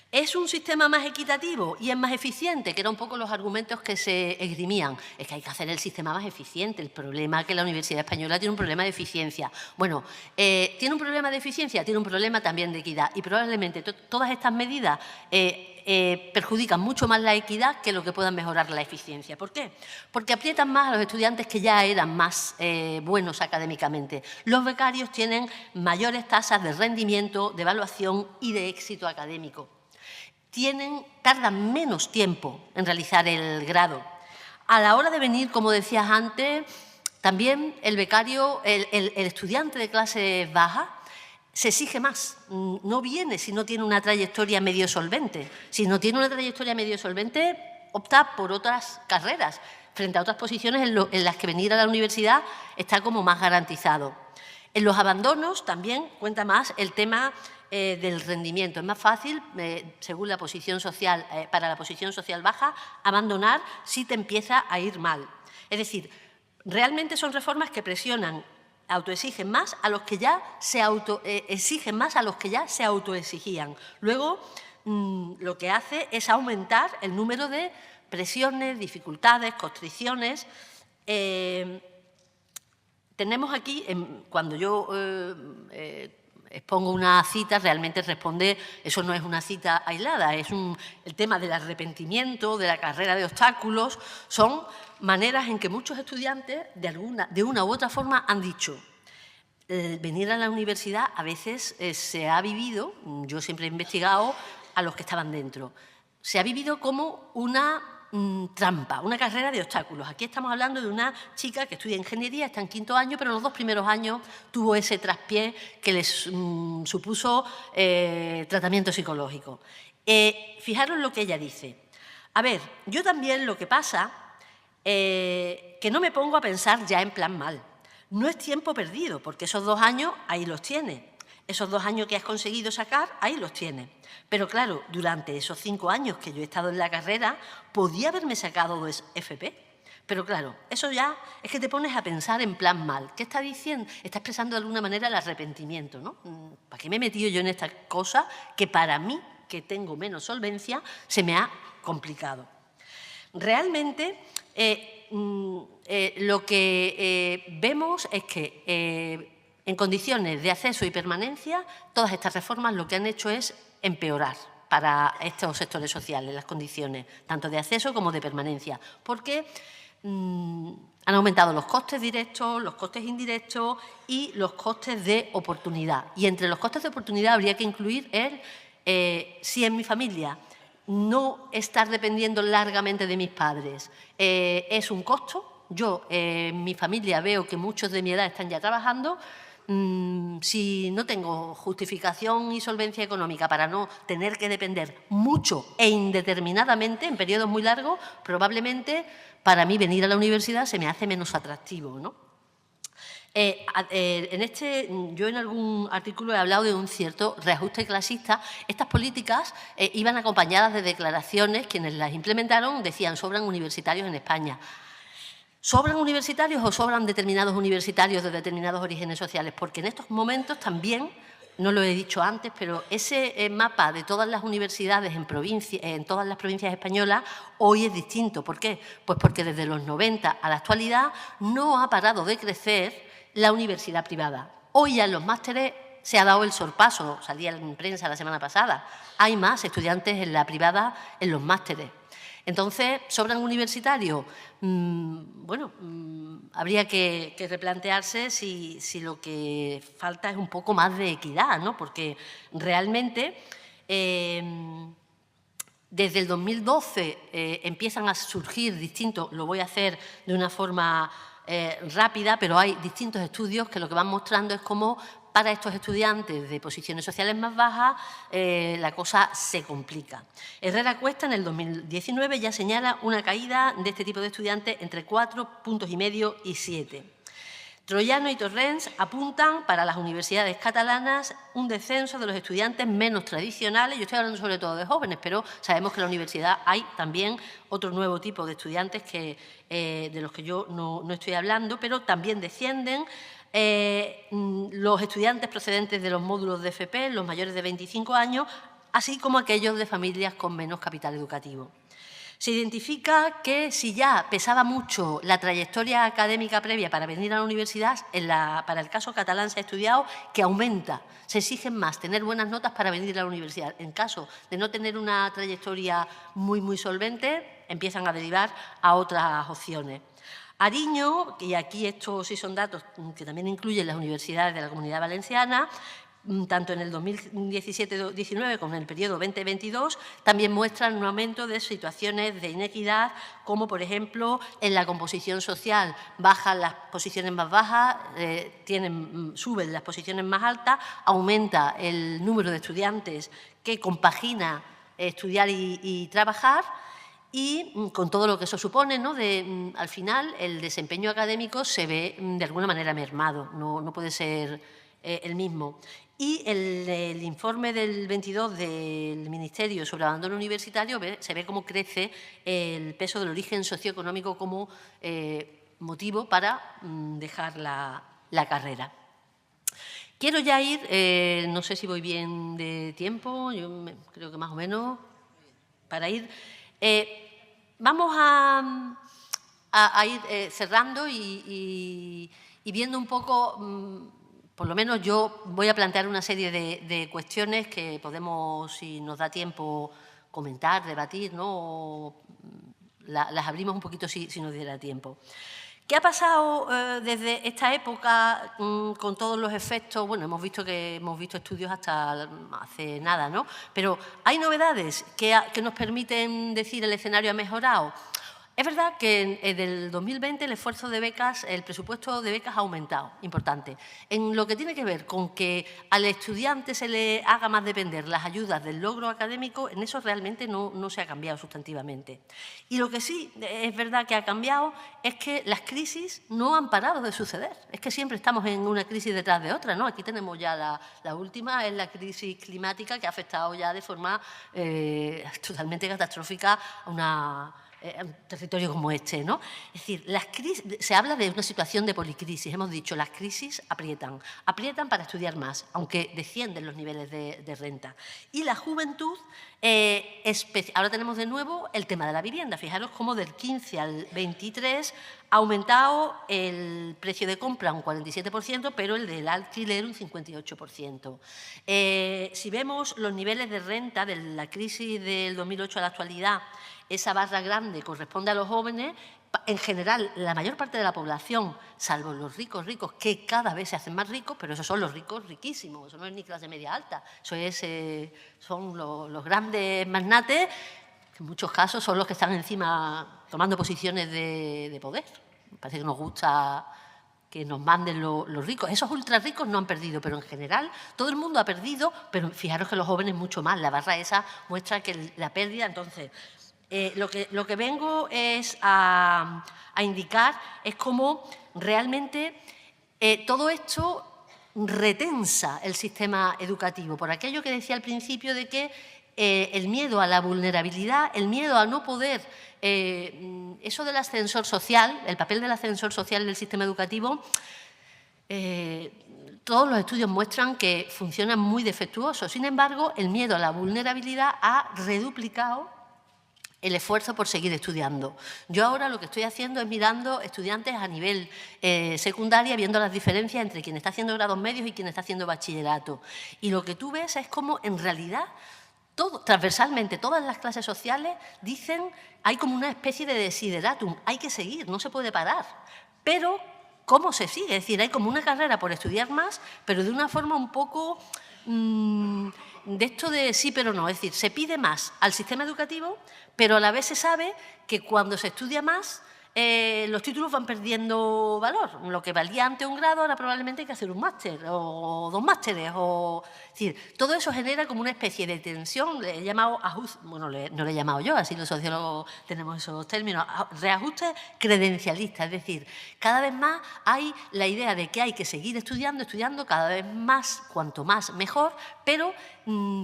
¿Es un sistema más equitativo y es más eficiente? Que eran un poco los argumentos que se esgrimían. Es que hay que hacer el sistema más eficiente. El problema es que la Universidad Española tiene un problema de eficiencia. Bueno, ¿tiene un problema de eficiencia? Tiene un problema también de equidad. Y probablemente todas estas medidas perjudican mucho más la equidad que lo que puedan mejorar la eficiencia. ¿Por qué? Porque aprietan más a los estudiantes que ya eran más buenos académicamente. Los becarios tienen mayores tasas de rendimiento, de evaluación y de éxito académico. Tardan menos tiempo en realizar el grado. A la hora de venir, como decías antes, también el becario, el estudiante de clases bajas, se exige más. No viene si no tiene una trayectoria medio solvente. Si no tiene una trayectoria medio solvente, opta por otras carreras, frente a otras posiciones en las que venir a la universidad está como más garantizado. En los abandonos también cuenta más el tema del rendimiento. Es más fácil, según la posición social, para la posición social baja, abandonar si te empieza a ir mal. Es decir, realmente son reformas que presionan, autoexigen más a los que ya se exigen más a los que ya se autoexigían. Luego, lo que hace es aumentar el número de presiones, dificultades, constricciones. Tenemos aquí, cuando yo expongo una cita, realmente responde, eso no es una cita aislada, es el tema del arrepentimiento, de la carrera de obstáculos, son maneras en que muchos estudiantes, de una u otra forma, han dicho, venir a la universidad a veces se ha vivido, yo siempre he investigado a los que estaban dentro, se ha vivido como una trampa, una carrera de obstáculos. Aquí estamos hablando de una chica que estudia ingeniería, está en 5º año, pero en los 2 primeros años tuvo ese traspié que les supuso tratamiento psicológico. Fijaros lo que ella dice. A ver, yo también lo que pasa, que no me pongo a pensar ya en plan mal. No es tiempo perdido, porque esos 2 años ahí los tienes. Esos 2 años que has conseguido sacar, ahí los tienes. Pero claro, durante esos 5 años que yo he estado en la carrera, podía haberme sacado 2 FP. Pero claro, eso ya es que te pones a pensar en plan mal. ¿Qué está diciendo? Está expresando de alguna manera el arrepentimiento, ¿no? ¿Para qué me he metido yo en esta cosa que para mí, que tengo menos solvencia, se me ha complicado? Realmente, lo que vemos es que en condiciones de acceso y permanencia, todas estas reformas lo que han hecho es empeorar para estos sectores sociales las condiciones, tanto de acceso como de permanencia, porque han aumentado los costes directos, los costes indirectos y los costes de oportunidad. Y entre los costes de oportunidad habría que incluir si en mi familia no estar dependiendo largamente de mis padres es un costo. Yo en mi familia veo que muchos de mi edad están ya trabajando. si no tengo justificación y solvencia económica para no tener que depender mucho e indeterminadamente en periodos muy largos, probablemente para mí venir a la universidad se me hace menos atractivo, ¿no? Yo en algún artículo he hablado de un cierto reajuste clasista. Estas políticas iban acompañadas de declaraciones. Quienes las implementaron decían: sobran universitarios en España. ¿Sobran universitarios o sobran determinados universitarios de determinados orígenes sociales? Porque en estos momentos también, no lo he dicho antes, pero ese mapa de todas las universidades en todas las provincias españolas hoy es distinto. ¿Por qué? Pues porque desde los 90 a la actualidad no ha parado de crecer la universidad privada. Hoy ya en los másteres se ha dado el sorpaso, salía en prensa la semana pasada. Hay más estudiantes en la privada en los másteres. Entonces, ¿sobran universitarios? Bueno, habría que replantearse si lo que falta es un poco más de equidad, ¿no? Porque realmente desde el 2012 empiezan a surgir distintos, lo voy a hacer de una forma rápida, pero hay distintos estudios que lo que van mostrando es cómo para estos estudiantes de posiciones sociales más bajas la cosa se complica. Herrera Cuesta en el 2019 ya señala una caída de este tipo de estudiantes entre 4,5 puntos y 7. Troyano y Torrents apuntan para las universidades catalanas un descenso de los estudiantes menos tradicionales. Yo estoy hablando sobre todo de jóvenes, pero sabemos que en la universidad hay también otro nuevo tipo de estudiantes de los que yo no estoy hablando, pero también descienden los estudiantes procedentes de los módulos de FP, los mayores de 25 años, así como aquellos de familias con menos capital educativo. Se identifica que si ya pesaba mucho la trayectoria académica previa para venir a la universidad, para el caso catalán se ha estudiado que aumenta, se exigen más tener buenas notas para venir a la universidad. En caso de no tener una trayectoria muy solvente, empiezan a derivar a otras opciones. Ariño, y aquí estos sí son datos que también incluyen las universidades de la Comunidad Valenciana, tanto en el 2017-19 como en el periodo 2022, también muestran un aumento de situaciones de inequidad, como por ejemplo en la composición social bajan las posiciones más bajas, suben las posiciones más altas, aumenta el número de estudiantes que compagina estudiar y trabajar, y con todo lo que eso supone, ¿no? Al final el desempeño académico se ve de alguna manera mermado, no puede ser el mismo. Y el informe del 22 del Ministerio sobre abandono universitario se ve cómo crece el peso del origen socioeconómico como motivo para dejar la carrera. Quiero ya ir, no sé si voy bien de tiempo, yo creo que más o menos, para ir. Vamos a ir cerrando y viendo un poco. Por lo menos yo voy a plantear una serie de cuestiones que podemos, si nos da tiempo, comentar, debatir, ¿no? O las abrimos un poquito si nos diera tiempo. ¿Qué ha pasado desde esta época con todos los efectos? Bueno, hemos visto estudios hasta hace nada, ¿no? Pero ¿hay novedades que nos permiten decir el escenario ha mejorado? Es verdad que en el 2020 el esfuerzo de becas, el presupuesto de becas ha aumentado, importante. En lo que tiene que ver con que al estudiante se le haga más depender las ayudas del logro académico, en eso realmente no se ha cambiado sustantivamente. Y lo que sí es verdad que ha cambiado es que las crisis no han parado de suceder. Es que siempre estamos en una crisis detrás de otra, ¿no? Aquí tenemos ya la última, es la crisis climática que ha afectado ya de forma totalmente catastrófica a un territorio como este, ¿no? Es decir, se habla de una situación de policrisis. Hemos dicho, las crisis aprietan para estudiar más, aunque descienden los niveles de renta. Y la juventud, ahora tenemos de nuevo el tema de la vivienda. Fijaros cómo del 15 al 23 ha aumentado el precio de compra un 47%, pero el del alquiler un 58%. Si vemos los niveles de renta de la crisis del 2008 a la actualidad, esa barra grande corresponde a los jóvenes. En general, la mayor parte de la población, salvo los ricos, que cada vez se hacen más ricos, pero esos son los ricos riquísimos, eso no es ni clase media alta, son los grandes magnates, que en muchos casos son los que están encima tomando posiciones de poder. Me parece que nos gusta que nos manden los ricos. Esos ultra ricos no han perdido, pero en general todo el mundo ha perdido, pero fijaros que los jóvenes mucho más. La barra esa muestra que la pérdida. Entonces, lo que vengo es a indicar es cómo realmente todo esto retensa el sistema educativo, por aquello que decía al principio de que el miedo a la vulnerabilidad, el miedo a no poder, eso del ascensor social, el papel del ascensor social del sistema educativo, todos los estudios muestran que funciona muy defectuoso. Sin embargo, el miedo a la vulnerabilidad ha reduplicado el esfuerzo por seguir estudiando. Yo ahora lo que estoy haciendo es mirando estudiantes a nivel secundaria, viendo las diferencias entre quien está haciendo grados medios y quien está haciendo bachillerato. Y lo que tú ves es como, en realidad, transversalmente, todas las clases sociales dicen, hay como una especie de desideratum, hay que seguir, no se puede parar. Pero, ¿cómo se sigue? Es decir, hay como una carrera por estudiar más, pero de una forma un poco de esto de sí pero no. Es decir, se pide más al sistema educativo, pero a la vez se sabe que cuando se estudia más, los títulos van perdiendo valor. Lo que valía antes un grado, ahora probablemente hay que hacer un máster o 2 másteres. Es decir, todo eso genera como una especie de tensión, le he llamado ajuste, bueno, no le he llamado yo, así los sociólogos tenemos esos términos, reajuste credencialista. Es decir, cada vez más hay la idea de que hay que seguir estudiando cada vez más, cuanto más mejor, pero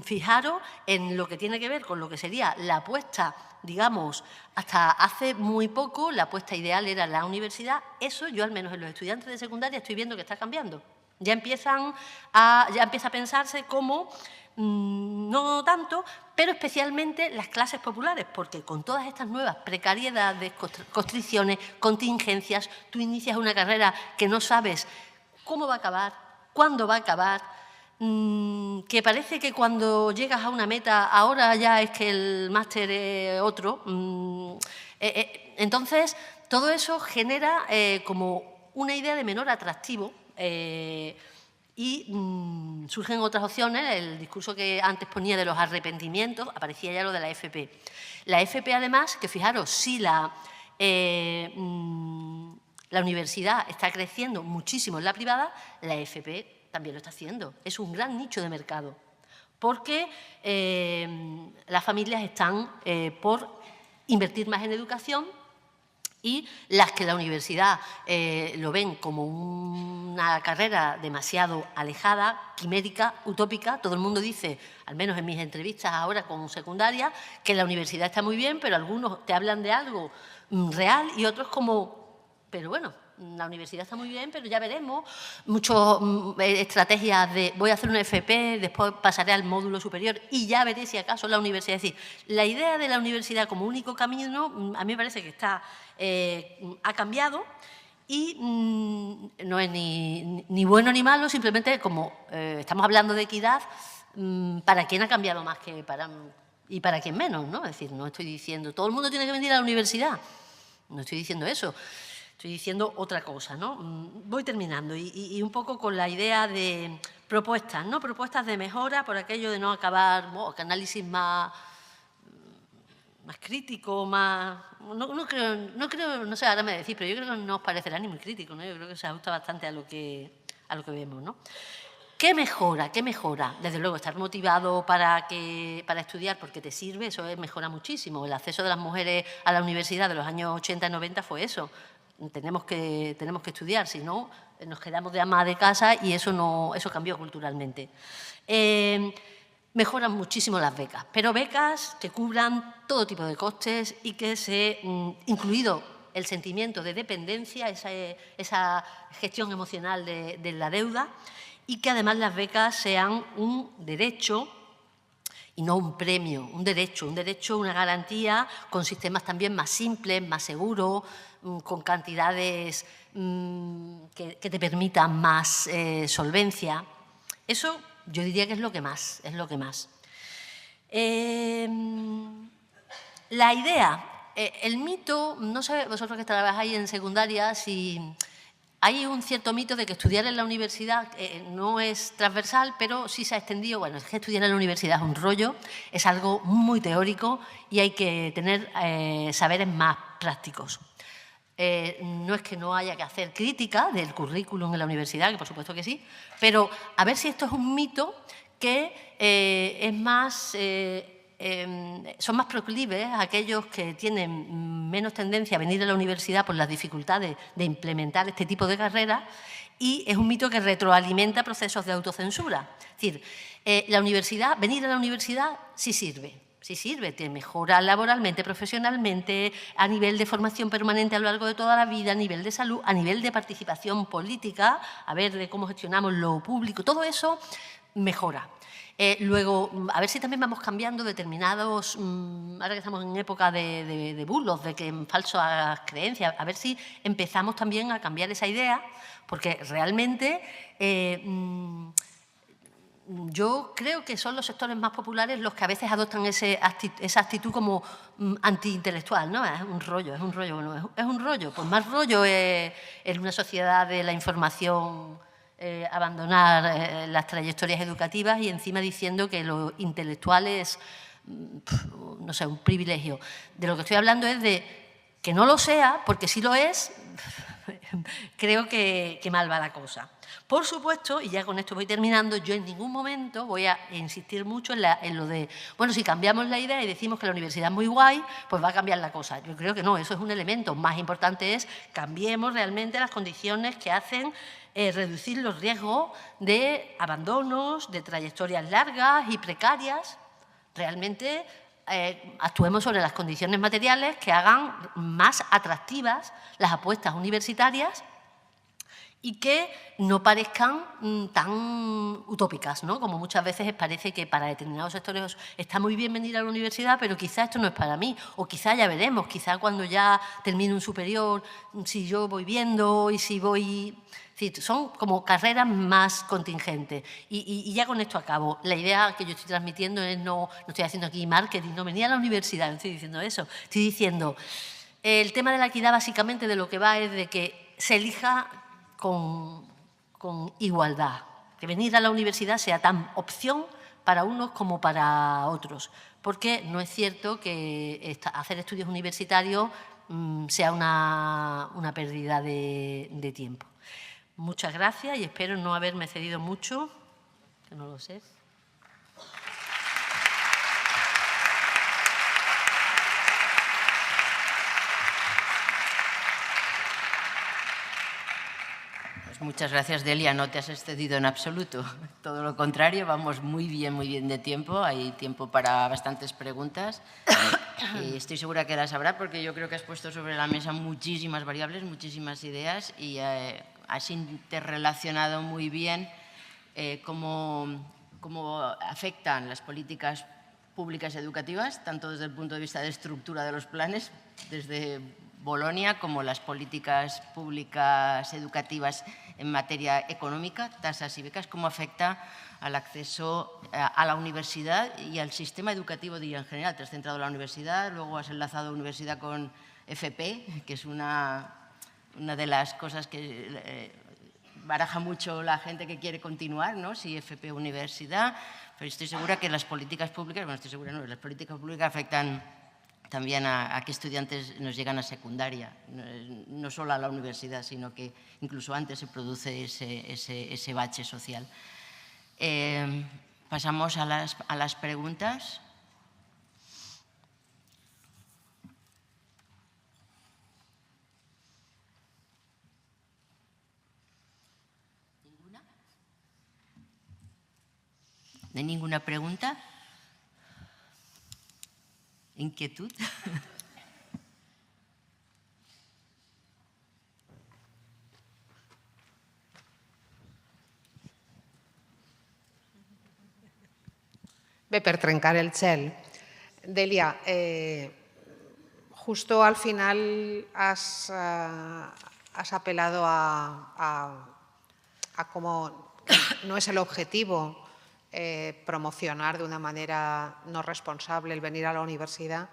fijaros en lo que tiene que ver con lo que sería la apuesta, digamos, hasta hace muy poco la apuesta ideal era la universidad. Eso yo, al menos en los estudiantes de secundaria, estoy viendo que está cambiando. Ya empieza a pensarse como, no tanto, pero especialmente las clases populares, porque con todas estas nuevas precariedades, constricciones, contingencias, tú inicias una carrera que no sabes cómo va a acabar, cuándo va a acabar, que parece que cuando llegas a una meta, ahora ya es que el máster es otro. Entonces, todo eso genera como una idea de menor atractivo y surgen otras opciones. El discurso que antes ponía de los arrepentimientos, aparecía ya lo de la FP. La FP, además, que fijaros, si la universidad está creciendo muchísimo en la privada, la FP también lo está haciendo. Es un gran nicho de mercado, porque las familias están por invertir más en educación y las que la universidad lo ven como una carrera demasiado alejada, quimérica, utópica. Todo el mundo dice, al menos en mis entrevistas ahora con secundaria, que la universidad está muy bien, pero algunos te hablan de algo real y otros como, pero bueno, la universidad está muy bien, pero ya veremos. Muchas estrategias de voy a hacer una FP, después pasaré al módulo superior y ya veré si acaso la universidad. Es decir, la idea de la universidad como único camino, a mí me parece que ha cambiado y no es ni bueno ni malo, simplemente como estamos hablando de equidad, para quién ha cambiado más que y para quién menos, ¿no? Es decir, no estoy diciendo todo el mundo tiene que venir a la universidad, no estoy diciendo eso. Estoy diciendo otra cosa, ¿no? Voy terminando y un poco con la idea de propuestas, ¿no? Propuestas de mejora por aquello de no acabar, que análisis más crítico, más... No creo, no sé, ahora me decís, pero yo creo que no os parecerá ni muy crítico, ¿no? Yo creo que se ajusta bastante a lo que vemos, ¿no? ¿Qué mejora? ¿Qué mejora? Desde luego, estar motivado para estudiar porque te sirve, eso mejora muchísimo. El acceso de las mujeres a la universidad de los años 80 y 90 fue eso. Tenemos que estudiar, si no nos quedamos de ama de casa y eso cambió culturalmente. Mejoran muchísimo las becas, pero becas que cubran todo tipo de costes y que incluido el sentimiento de dependencia, esa gestión emocional de la deuda, y que además las becas sean un derecho y no un premio, un derecho, una garantía con sistemas también más simples, más seguros, con cantidades que te permitan más solvencia. Eso yo diría que es lo que más. La idea, el mito, no sé, vosotros que trabajáis en secundaria, si hay un cierto mito de que estudiar en la universidad no es transversal, pero sí se ha extendido. Bueno, es que estudiar en la universidad es un rollo, es algo muy teórico y hay que tener saberes más prácticos. No es que no haya que hacer crítica del currículum en la universidad, que por supuesto que sí, pero a ver si esto es un mito que es más, son más proclives a aquellos que tienen menos tendencia a venir a la universidad por las dificultades de implementar este tipo de carreras, y es un mito que retroalimenta procesos de autocensura. Es decir, venir a la universidad sí sirve. Sí sirve, te mejora laboralmente, profesionalmente, a nivel de formación permanente a lo largo de toda la vida, a nivel de salud, a nivel de participación política, a ver de cómo gestionamos lo público, todo eso mejora. Luego, a ver si también vamos cambiando determinados, ahora que estamos en época de bulos, de que falsas creencias, a ver si empezamos también a cambiar esa idea, porque realmente yo creo que son los sectores más populares los que a veces adoptan esa actitud como antiintelectual, ¿no? Es un rollo, bueno, es un rollo. Pues más rollo en una sociedad de la información abandonar las trayectorias educativas y encima diciendo que lo intelectual es, no sé, un privilegio. De lo que estoy hablando es de que no lo sea, porque si lo es, creo que mal va la cosa. Por supuesto, y ya con esto voy terminando, yo en ningún momento voy a insistir mucho en lo de, bueno, si cambiamos la idea y decimos que la universidad es muy guay, pues va a cambiar la cosa. Yo creo que no, eso es un elemento. Más importante es cambiemos realmente las condiciones que hacen reducir los riesgos de abandonos, de trayectorias largas y precarias. Realmente actuemos sobre las condiciones materiales que hagan más atractivas las apuestas universitarias y que no parezcan tan utópicas, ¿no? Como muchas veces parece que para determinados sectores está muy bien venir a la universidad, pero quizá esto no es para mí, o quizá ya veremos, quizá cuando ya termine un superior, si yo voy viendo y si voy... Son como carreras más contingentes. Y ya con esto acabo. La idea que yo estoy transmitiendo es, no estoy haciendo aquí marketing, no venía a la universidad, no estoy diciendo eso. Estoy diciendo, el tema de la equidad básicamente de lo que va es de que se elija con igualdad, que venir a la universidad sea tan opción para unos como para otros, porque no es cierto que hacer estudios universitarios sea una pérdida de tiempo. Muchas gracias y espero no haberme cedido mucho, que no lo sé. Muchas gracias, Delia. No te has excedido en absoluto. Todo lo contrario, vamos muy bien de tiempo. Hay tiempo para bastantes preguntas. Y estoy segura que las habrá porque yo creo que has puesto sobre la mesa muchísimas variables, muchísimas ideas y has interrelacionado muy bien cómo afectan las políticas públicas educativas, tanto desde el punto de vista de estructura de los planes, desde Bolonia, como las políticas públicas educativas en materia económica, tasas y becas, cómo afecta al acceso a la universidad y al sistema educativo, diría, en general. Te has centrado en la universidad, luego has enlazado universidad con FP, que es una de las cosas que baraja mucho la gente que quiere continuar, ¿no? Si FP universidad, pero estoy segura que las políticas públicas, bueno, estoy segura no, las políticas públicas afectan también a qué estudiantes nos llegan a secundaria, no solo a la universidad, sino que incluso antes se produce ese bache social. Pasamos a las preguntas. ¿Ninguna? ¿No hay ninguna pregunta? ¿Inquietud? Bé, per trencar el gel. Delia, justo al final has apelado a cómo no es el objetivo promocionar de una manera no responsable el venir a la universidad.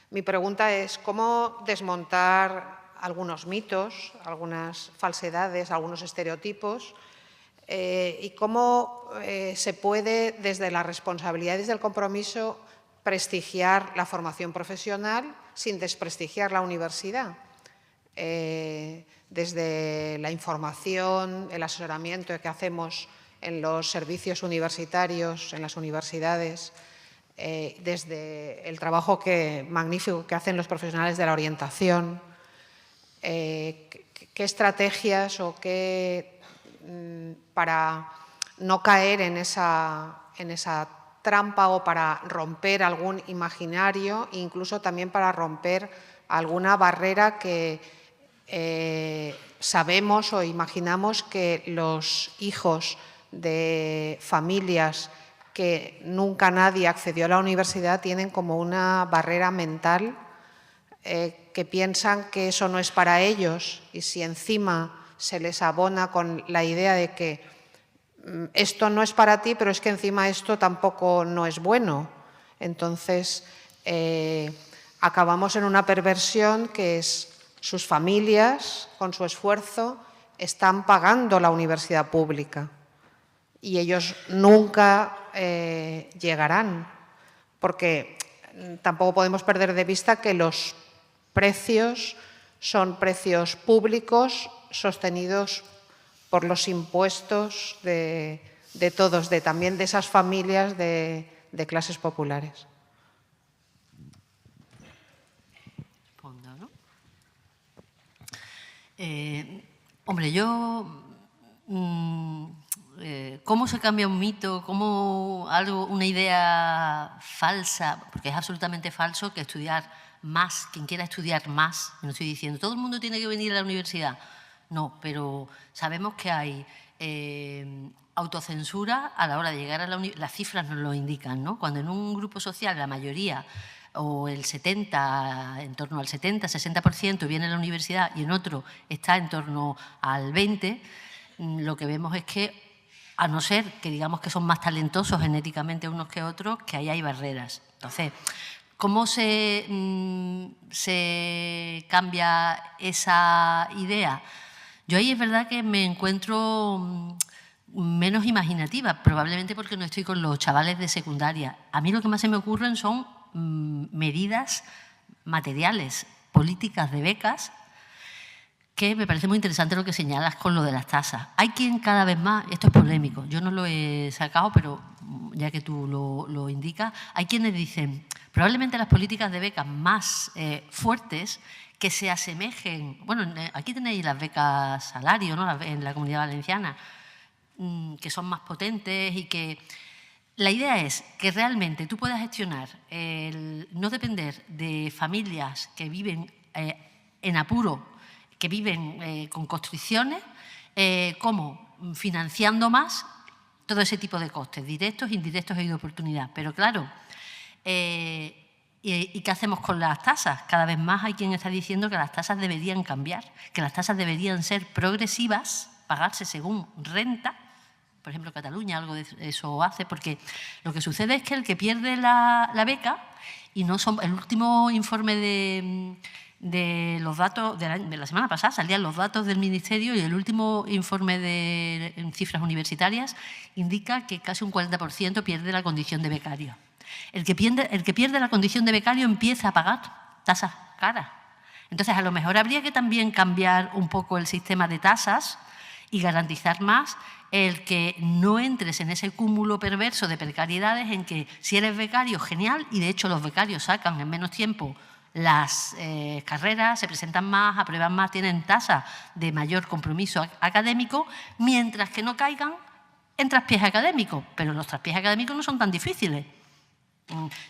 Mi pregunta es cómo desmontar algunos mitos, algunas falsedades, algunos estereotipos y cómo se puede, desde la responsabilidad y desde el compromiso, prestigiar la formación profesional sin desprestigiar la universidad. desde la información, el asesoramiento que hacemos en los servicios universitarios, en las universidades, desde el trabajo magnífico que hacen los profesionales de la orientación, qué estrategias o qué para no caer en esa trampa o para romper algún imaginario, incluso también para romper alguna barrera que sabemos o imaginamos que los hijos de familias que nunca nadie accedió a la universidad tienen como una barrera mental, que piensan que eso no es para ellos, y si encima se les abona con la idea de que esto no es para ti, pero es que encima esto tampoco no es bueno, entonces acabamos en una perversión que es sus familias, con su esfuerzo, están pagando la universidad pública y ellos nunca llegarán, porque tampoco podemos perder de vista que los precios son precios públicos sostenidos por los impuestos de todos, también de esas familias de clases populares. Hombre, yo... ¿cómo se cambia un mito? ¿Cómo una idea falsa? Porque es absolutamente falso que estudiar más, quien quiera estudiar más, no estoy diciendo, todo el mundo tiene que venir a la universidad. No, pero sabemos que hay autocensura a la hora de llegar a la universidad. Las cifras nos lo indican, ¿no? Cuando en un grupo social la mayoría o el 70, en torno al 70-60% viene a la universidad y en otro está en torno al 20%, lo que vemos es que, a no ser que digamos que son más talentosos genéticamente unos que otros, que ahí hay barreras. Entonces, ¿cómo se cambia esa idea? Yo ahí es verdad que me encuentro menos imaginativa, probablemente porque no estoy con los chavales de secundaria. A mí lo que más se me ocurren son medidas materiales, políticas de becas, que me parece muy interesante lo que señalas con lo de las tasas. Hay quien cada vez más, esto es polémico, yo no lo he sacado, pero ya que tú lo indicas, hay quienes dicen, probablemente las políticas de becas más fuertes que se asemejen, bueno, aquí tenéis las becas salario, ¿no?, en la Comunidad Valenciana, que son más potentes y que... La idea es que realmente tú puedas gestionar, no depender de familias que viven en apuro, que viven con constricciones, como financiando más todo ese tipo de costes, directos, indirectos y de oportunidad. Pero claro, ¿y qué hacemos con las tasas? Cada vez más hay quien está diciendo que las tasas deberían cambiar, que las tasas deberían ser progresivas, pagarse según renta. Por ejemplo, Cataluña algo de eso hace, porque lo que sucede es que el que pierde la beca, y no son el último informe de los datos de la semana pasada, salían los datos del Ministerio y el último informe en cifras universitarias indica que casi un 40% pierde la condición de becario. El que pierde la condición de becario empieza a pagar tasas caras. Entonces, a lo mejor habría que también cambiar un poco el sistema de tasas y garantizar más el que no entres en ese cúmulo perverso de precariedades en que si eres becario, genial, y de hecho los becarios sacan en menos tiempo las carreras, se presentan más, aprueban más, tienen tasa de mayor compromiso académico, mientras que no caigan en traspiés académicos. Pero los traspiés académicos no son tan difíciles.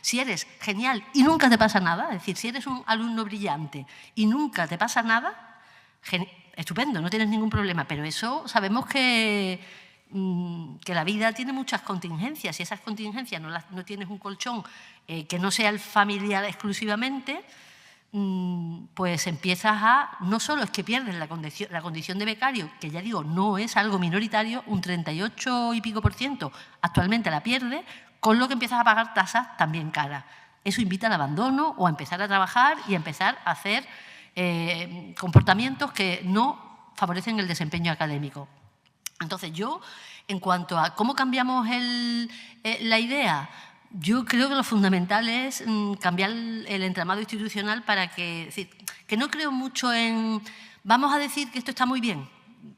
Si eres genial y nunca te pasa nada, es decir, si eres un alumno brillante y nunca te pasa nada, estupendo, no tienes ningún problema, pero eso sabemos que la vida tiene muchas contingencias y esas contingencias no tienes un colchón que no sea el familiar exclusivamente, pues empiezas no solo es que pierdes la condición de becario, que ya digo, no es algo minoritario, un 38 y pico % actualmente la pierde, con lo que empiezas a pagar tasas también caras. Eso invita al abandono o a empezar a trabajar y a empezar a hacer comportamientos que no favorecen el desempeño académico. Entonces, yo, en cuanto a cómo cambiamos la idea, Yo creo que lo fundamental es cambiar el entramado institucional para que... Es decir, que no creo mucho en... Vamos a decir que esto está muy bien.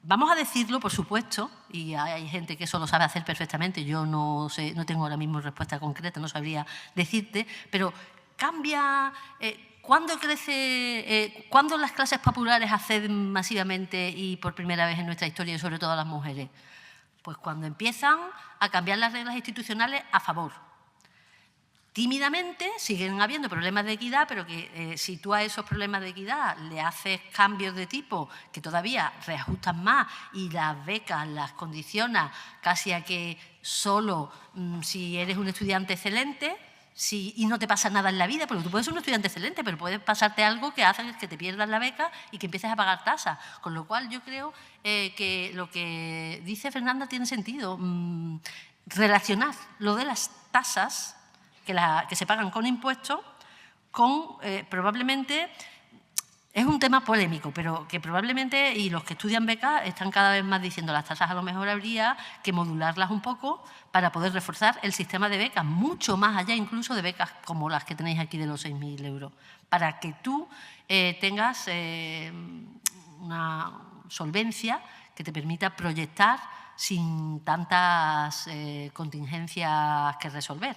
Vamos a decirlo, por supuesto, y hay gente que eso lo sabe hacer perfectamente. Yo no sé, no tengo ahora mismo respuesta concreta, no sabría decirte, pero cambia... ¿Cuándo cuándo las clases populares acceden masivamente y por primera vez en nuestra historia, y sobre todo a las mujeres? Pues cuando empiezan a cambiar las reglas institucionales a favor. Tímidamente siguen habiendo problemas de equidad, pero que si tú a esos problemas de equidad le haces cambios de tipo que todavía reajustan más y las becas las condicionas casi a que solo si eres un estudiante excelente y no te pasa nada en la vida, porque tú puedes ser un estudiante excelente, pero puede pasarte algo que hace que te pierdas la beca y que empieces a pagar tasas. Con lo cual yo creo que lo que dice Fernanda tiene sentido. Relacionar lo de las tasas que se pagan con impuestos, con probablemente, es un tema polémico, pero que probablemente, y los que estudian becas están cada vez más diciendo las tasas a lo mejor habría que modularlas un poco para poder reforzar el sistema de becas, mucho más allá incluso de becas como las que tenéis aquí de los 6.000 euros, para que tú tengas una solvencia que te permita proyectar sin tantas contingencias que resolver.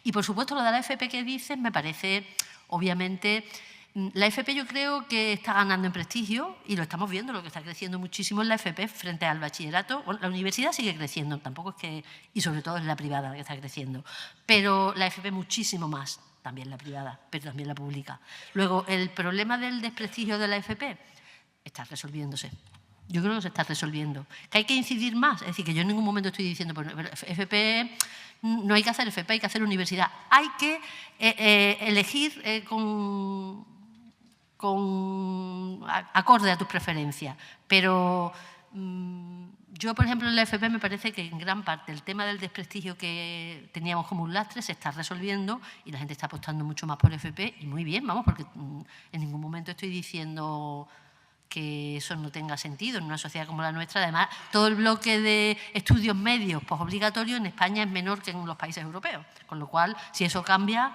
Y, por supuesto, lo de la FP que dices me parece, obviamente, la FP yo creo que está ganando en prestigio y lo estamos viendo, lo que está creciendo muchísimo en la FP frente al bachillerato. Bueno, la universidad sigue creciendo, tampoco es que, y sobre todo es la privada la que está creciendo, pero la FP muchísimo más, también la privada, pero también la pública. Luego, el problema del desprestigio de la FP está resolviéndose. Yo creo que se está resolviendo. ¿Que hay que incidir más? Es decir, que yo en ningún momento estoy diciendo, pues, FP, no hay que hacer FP, hay que hacer universidad. Hay que elegir acorde a tus preferencias. Pero yo, por ejemplo, en la FP me parece que en gran parte el tema del desprestigio que teníamos como un lastre se está resolviendo y la gente está apostando mucho más por FP y muy bien, vamos, porque en ningún momento estoy diciendo que eso no tenga sentido en una sociedad como la nuestra. Además, todo el bloque de estudios medios postobligatorios en España es menor que en los países europeos, con lo cual, si eso cambia,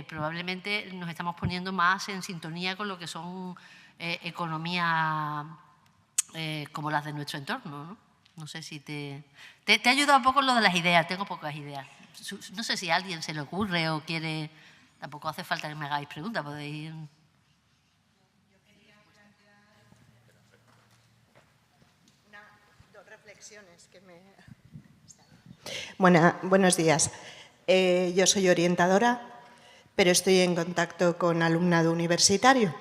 probablemente nos estamos poniendo más en sintonía con lo que son economías como las de nuestro entorno, ¿no? No sé si te ha ayudado un poco lo de las ideas. Tengo pocas ideas. No sé si a alguien se le ocurre o quiere... Tampoco hace falta que me hagáis preguntas, podéis... Buenos días. Yo soy orientadora, pero estoy en contacto con alumnado universitario.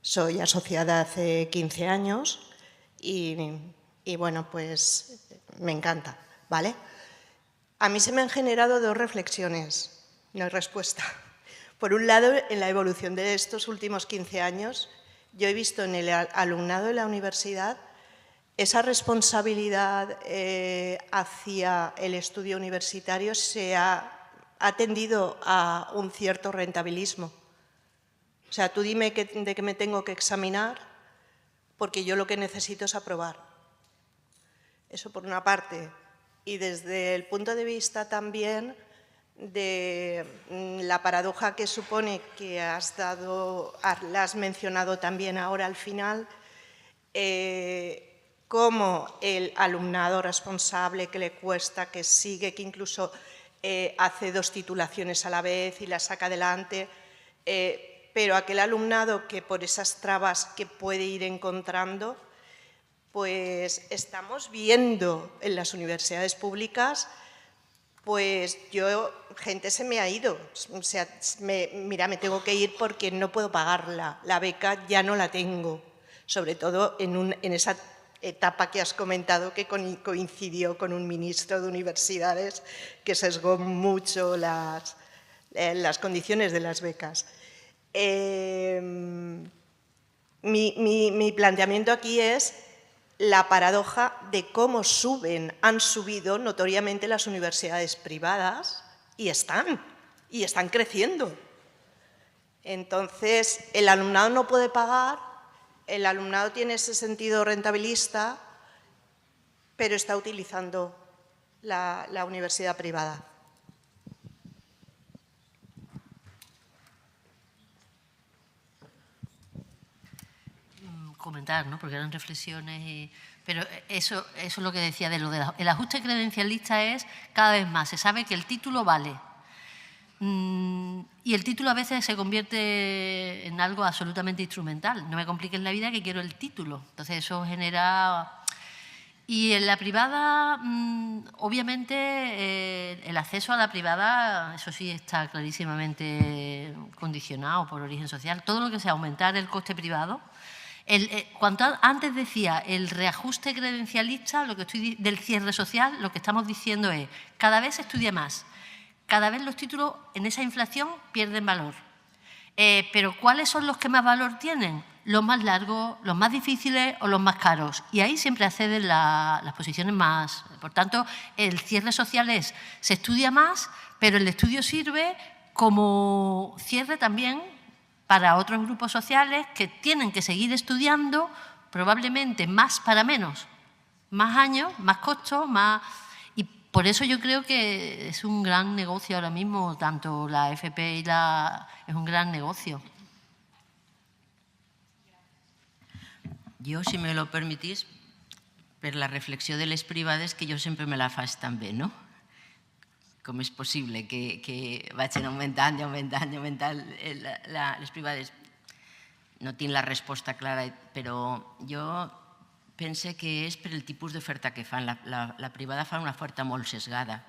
Soy asociada hace 15 años y bueno, pues me encanta, ¿vale? A mí se me han generado dos reflexiones, no hay respuesta. Por un lado, en la evolución de estos últimos 15 años, yo he visto en el alumnado de la universidad esa responsabilidad hacia el estudio universitario se ha tendido a un cierto rentabilismo. O sea, tú dime de qué me tengo que examinar porque yo lo que necesito es aprobar. Eso por una parte. Y desde el punto de vista también de la paradoja que supone que la has mencionado también ahora al final, como el alumnado responsable que le cuesta, que sigue, que incluso hace 2 titulaciones a la vez y las saca adelante, pero aquel alumnado que por esas trabas que puede ir encontrando, pues estamos viendo en las universidades públicas, pues gente se me ha ido, o sea, mira, me tengo que ir porque no puedo pagarla, la beca ya no la tengo, sobre todo en esa etapa que has comentado que coincidió con un ministro de universidades que sesgó mucho las condiciones de las becas. Mi planteamiento aquí es la paradoja de cómo han subido notoriamente las universidades privadas y están creciendo. Entonces, el alumnado no puede pagar, el alumnado tiene ese sentido rentabilista, pero está utilizando la universidad privada. comentar, ¿no? Porque eran reflexiones. Pero eso es lo que decía de lo del el ajuste credencialista es cada vez más. Se sabe que el título vale. Y el título a veces se convierte en algo absolutamente instrumental. No me compliques la vida que quiero el título. Entonces eso genera... Y en la privada, obviamente, el acceso a la privada, eso sí está clarísimamente condicionado por origen social. Todo lo que sea aumentar el coste privado. Cuanto antes decía el reajuste credencialista, del cierre social, lo que estamos diciendo es cada vez se estudia más. Cada vez los títulos en esa inflación pierden valor. Pero ¿cuáles son los que más valor tienen? Los más largos, los más difíciles o los más caros. Y ahí siempre acceden las posiciones más... Por tanto, el cierre social se estudia más, pero el estudio sirve como cierre también para otros grupos sociales que tienen que seguir estudiando, probablemente más para menos. Más años, más costos, más... Por eso yo creo que es un gran negocio ahora mismo, tanto la FP es un gran negocio. Jo, si me lo permetís, per la reflexió de les privades, que jo sempre me la faig també, no? Com és possible que vagin augmentant i augmentant i augmentant les privades? No tinc la resposta clara, però jo pense que és per el tipus d'oferta que fan. La privada fa una oferta molt sesgada.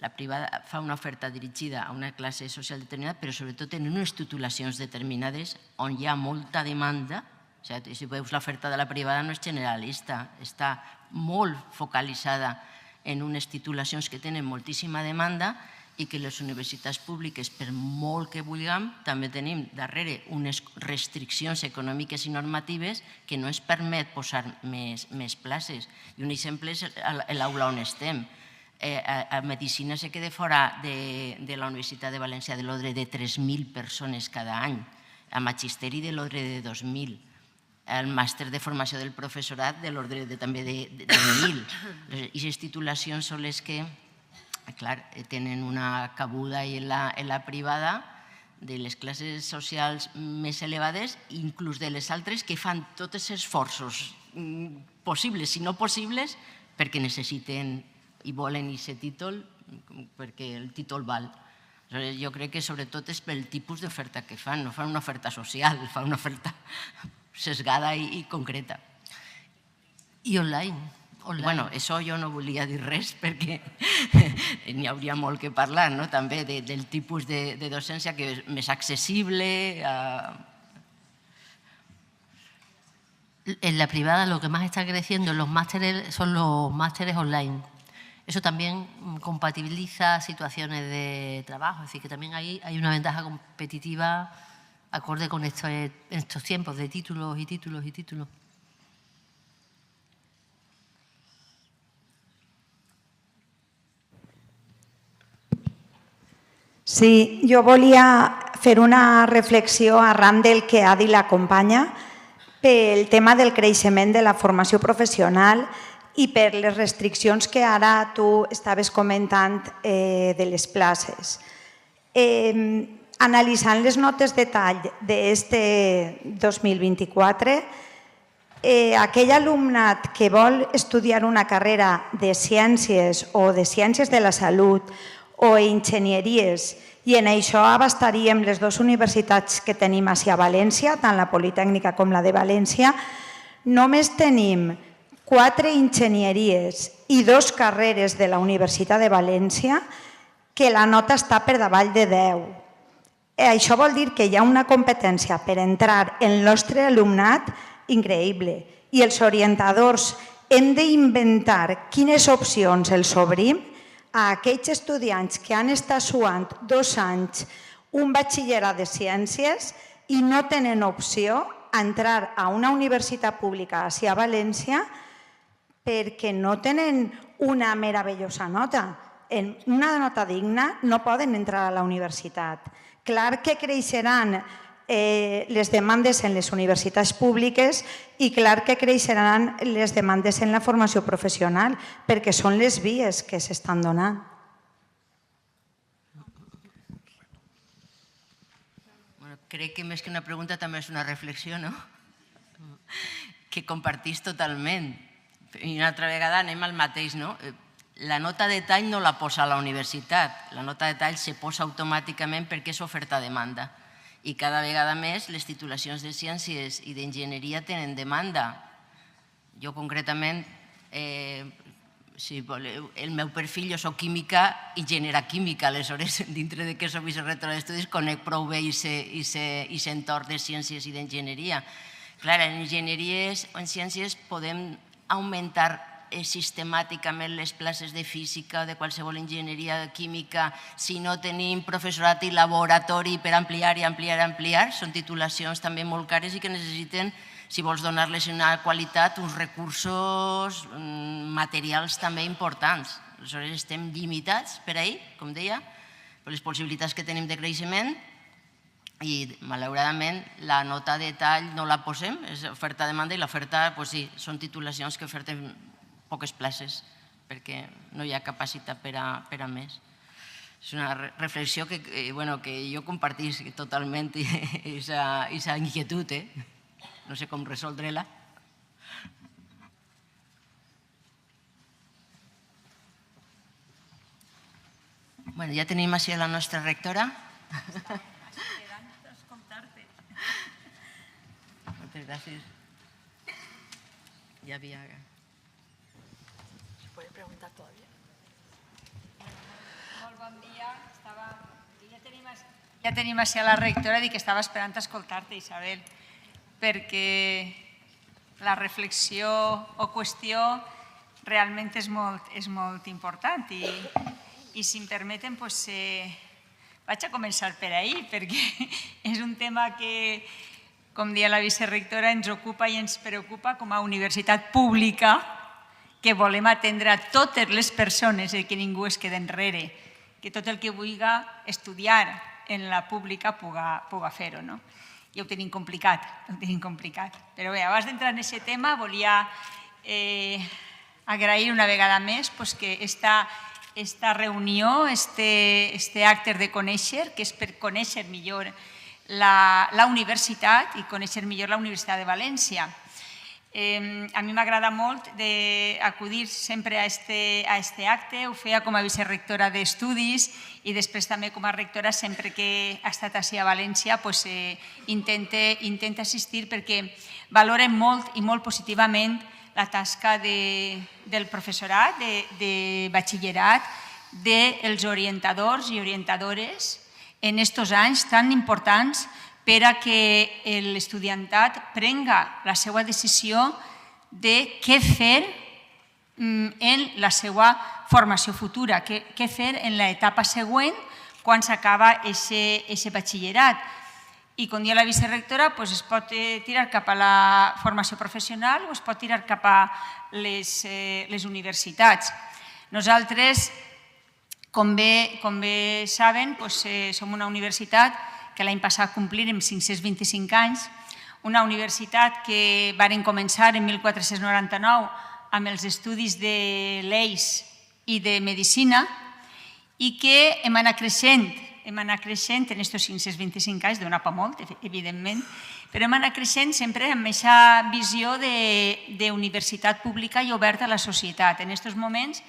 La privada fa una oferta dirigida a una classe social determinada, però sobretot en unes titulacions determinades on hi ha molta demanda. O sigui, si veus l'oferta de la privada no és generalista, està molt focalitzada en unes titulacions que tenen moltíssima demanda i que les universitats públiques, per molt que vulguem, també tenim darrere unes restriccions econòmiques i normatives que no ens permet posar més places. I un exemple és l'aula on estem. A Medicina se queda fora de la Universitat de València de l'ordre de 3.000 persones cada any, a Magisteri de l'ordre de 2.000, el màster de formació del professorat de l'ordre també de 1.000. I les titulacions són les que clar, tenen una cabuda en la privada de les classes socials més elevades, inclús de les altres que fan tots els esforços possibles i no possibles perquè necessiten i volen aquest títol, perquè el títol val. Jo crec que sobretot és pel tipus d'oferta que fan, no fan una oferta social, fan una oferta sesgada i concreta. I online. Bueno, això jo no volia dir res perquè n'hi hauria molt que parlar, no? També del tipus de docència que és més accesible. En la privada lo que más está creciendo en los másteres son los másteres online. Eso también compatibiliza situaciones de trabajo, es decir, que también hay una ventaja competitiva acorde con estos tiempos de títulos y títulos y títulos. Sí, jo volia fer una reflexió arran del que ha dit la companya pel tema del creixement de la formació professional i per les restriccions que ara tu estaves comentant de les places. Analitzant les notes de tall d'aquest 2024, aquell alumnat que vol estudiar una carrera de ciències o de ciències de la salut o enginyeries, i en això abastaríem les dues universitats que tenim a València, tant la Politècnica com la de València, només tenim 4 enginyeries i 2 carreres de la Universitat de València que la nota està per davall de 10. Això vol dir que hi ha una competència per entrar en el nostre alumnat increïble i els orientadors hem d'inventar quines opcions els obrim a aquells estudiants que han estat suant 2 anys un batxillerat de ciències i no tenen opció a entrar a una universitat pública a València perquè no tenen una meravellosa nota. En una nota digna no poden entrar a la universitat. Clar que creixeran les demandes en les universitats públiques i clar que creixeran les demandes en la formació professional perquè són les vies que s'estan donant. Crec que més que una pregunta també és una reflexió, no? que compartís totalment. I una altra vegada anem al mateix, no? La nota de tall no la posa la universitat, la nota de tall se posa automàticament perquè és oferta-demanda. I cada vegada més les titulacions de ciències i d'enginyeria tenen demanda. Jo concretament, si voleu, el meu perfil, jo soc química, enginyera química, aleshores dintre de que soc vicerectora d'estudis conec prou bé aquest entorn de ciències i d'enginyeria. Clar, en enginyeries o en ciències podem augmentar sistemàticament les places de física o de qualsevol enginyeria química si no tenim professorat i laboratori per ampliar i ampliar i ampliar. Són titulacions també molt cares i que necessiten, si vols donar-les una qualitat, uns recursos materials també importants. Aleshores estem limitats per ahir, com deia, per les possibilitats que tenim de creixement i malauradament la nota de tall no la posem, és oferta-demanda i l'oferta són titulacions que oferten poques places perquè no hi ha capacitat per a més. És una reflexió que jo compartís totalment aquesta inquietud, no sé com resoldre-la. Ja tenim així la nostra rectora. Moltes gràcies. Ja havia... ¿Se puede preguntar todavía? Molt bon dia. Ja tenim així a la rectora, dic que estava esperant escoltar-te, Isabel, perquè la reflexió o qüestió realment és molt important i si em permeten vaig a començar per ahir perquè és un tema que, com deia la vicerectora, ens ocupa i ens preocupa com a universitat pública que volem atendre a totes les persones i que ningú es quedi enrere, que tot el que vulgui estudiar en la pública puga fer-ho. I ho tenim complicat, Però bé, abans d'entrar en aquest tema volia agrair una vegada més que esta reunió, este acte de conèixer, que és per conèixer millor la universitat i conèixer millor la Universitat de València. A mi m'agrada molt acudir sempre a este acte, ho feia com a vicerectora d'estudis i després també com a rectora sempre que ha estat així a València intenta assistir perquè valoren molt i molt positivament la tasca del professorat, de batxillerat, dels orientadors i orientadores en aquests anys tan importants per a que l'estudiantat prenga la seva decisió de què fer en la seva formació futura, què fer en l'etapa següent quan s'acaba aquest batxillerat. I com deia la vicerectora, es pot tirar cap a la formació professional o es pot tirar cap a les universitats. Nosaltres, com bé saben, som una universitat que l'any passat complirem 525 anys, una universitat que varen començar en 1499 amb els estudis de lleis i de medicina i que hem anat creixent en aquests 525 anys, dona per molt, evidentment, però hem anat creixent sempre amb aquesta visió d'universitat pública i oberta a la societat. En aquests moments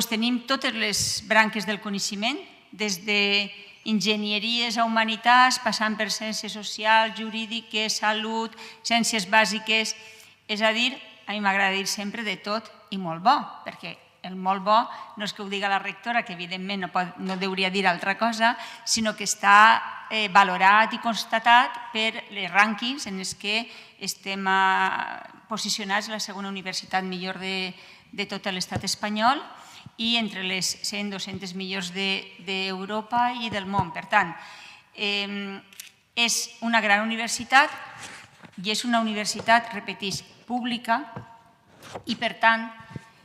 tenim totes les branques del coneixement, des d'enginyeries a humanitats, passant per ciències socials, jurídiques, salut, ciències bàsiques. És a dir, a mi m'agrada dir sempre de tot i molt bo, perquè el molt bo no és que ho diga la rectora, que evidentment no hauria dir altra cosa, sinó que està valorat i constatat per les rànquings en els que estem posicionats a la segona universitat millor de tot l'estat espanyol i entre les 100-200 millors d'Europa i del món. Per tant, és una gran universitat i és una universitat, repeteix, pública i, per tant,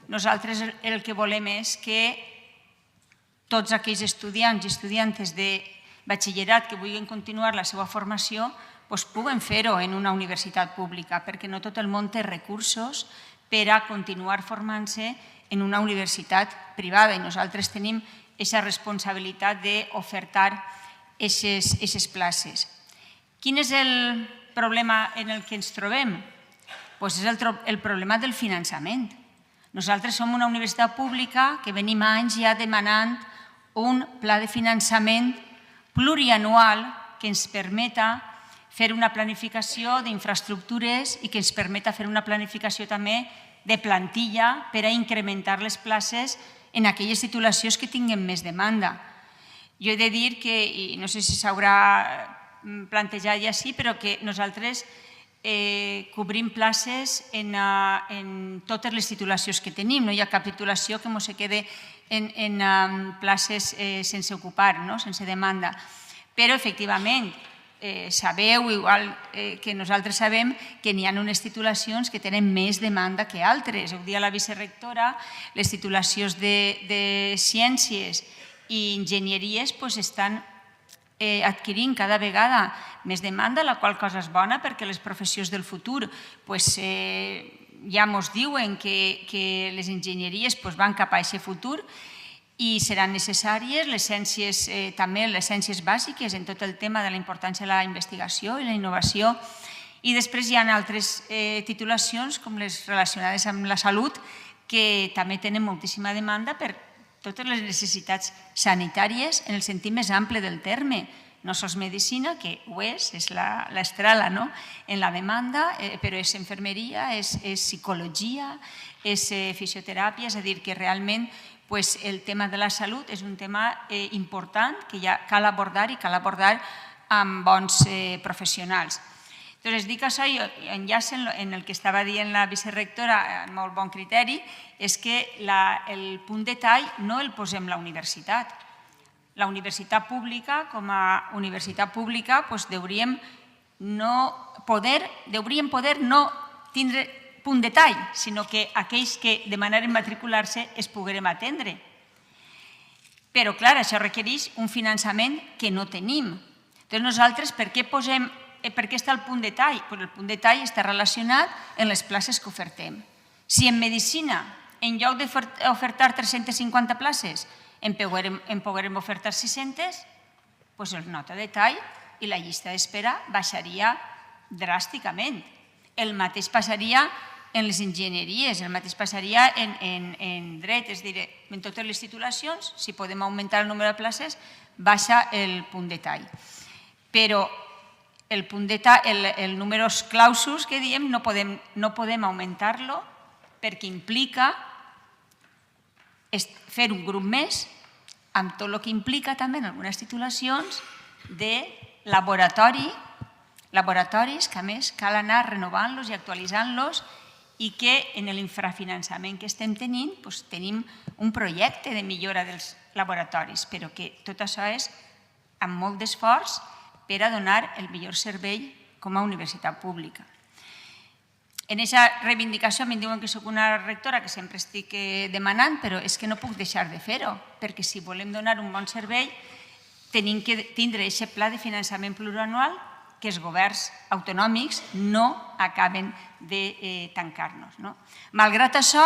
nosaltres el que volem és que tots aquells estudiants i estudiantes de batxillerat que vulguin continuar la seva formació puguen fer-ho en una universitat pública, perquè no tot el món té recursos per a continuar formant-se en una universitat privada i nosaltres tenim aquesta responsabilitat d'ofertar aquestes places. Quin és el problema en el que ens trobem? és el problema del finançament. Nosaltres som una universitat pública que venim anys ja demanant un pla de finançament plurianual que ens permeta fer una planificació d'infraestructures i que ens permeta fer una planificació també de plantilla per a incrementar les places en aquelles titulacions que tinguin més demanda. Jo he de dir que, i no sé si s'haurà plantejat ja sí, però que nosaltres cobrim places en totes les titulacions que tenim. No hi ha cap titulació que ens quede en places sense ocupar, sense demanda. Però, efectivament, sabeu, igual que nosaltres sabem, que n'hi ha unes titulacions que tenen més demanda que altres. Ho dia la vicerectora, les titulacions de ciències i enginyeries estan adquirint cada vegada més demanda, la qual cosa és bona perquè les professions del futur ja ens diuen que les enginyeries van cap a aquest futur i seran necessàries les ciències, també les ciències bàsiques en tot el tema de la importància de la investigació i la innovació. I després hi ha altres titulacions, com les relacionades amb la salut, que també tenen moltíssima demanda per totes les necessitats sanitàries en el sentit més ample del terme. No sols medicina, que ho és l'estrala en la demanda, però és infermeria, és psicologia, és fisioteràpia, és a dir, que realment el tema de la salut és un tema important que ja cal abordar i cal abordar amb bons professionals. Entonces, dic això i enllaç en el que estava dient la vicerectora amb molt bon criteri, és que el punt de tall no el posem la universitat. La universitat pública, com a universitat pública, hauríem poder no tindre punt de tall, sinó que aquells que demanaren matricular-se es poguérem atendre. Però, clar, això requereix un finançament que no tenim. Entonces, nosaltres, per què està el punt de tall? El punt de tall està relacionat amb les places que ofertem. Si en medicina, en lloc d'ofertar 350 places, en poguérem ofertar 600, doncs el nota de tall i la llista d'espera baixaria dràsticament. El mateix passaria en les enginyeries, el mateix passaria en dret, és a dir, en totes les titulacions, si podem augmentar el nombre de places, baixa el punt de tall. Però el número clausus que diem no podem augmentar-lo perquè implica fer un grup més amb tot el que implica també en algunes titulacions de laboratoris que a més cal anar renovant-los i actualitzant-los i que en l'infrafinançament que estem tenint tenim un projecte de millora dels laboratoris, però que tot això és amb molt d'esforç per a donar el millor servei com a universitat pública. En aquesta reivindicació em diuen que soc una rectora que sempre estic demanant, però és que no puc deixar de fer-ho, perquè si volem donar un bon servei tenim que tindre aquest pla de finançament plurianual que els governs autonòmics no acaben de tancar-nos. Malgrat això,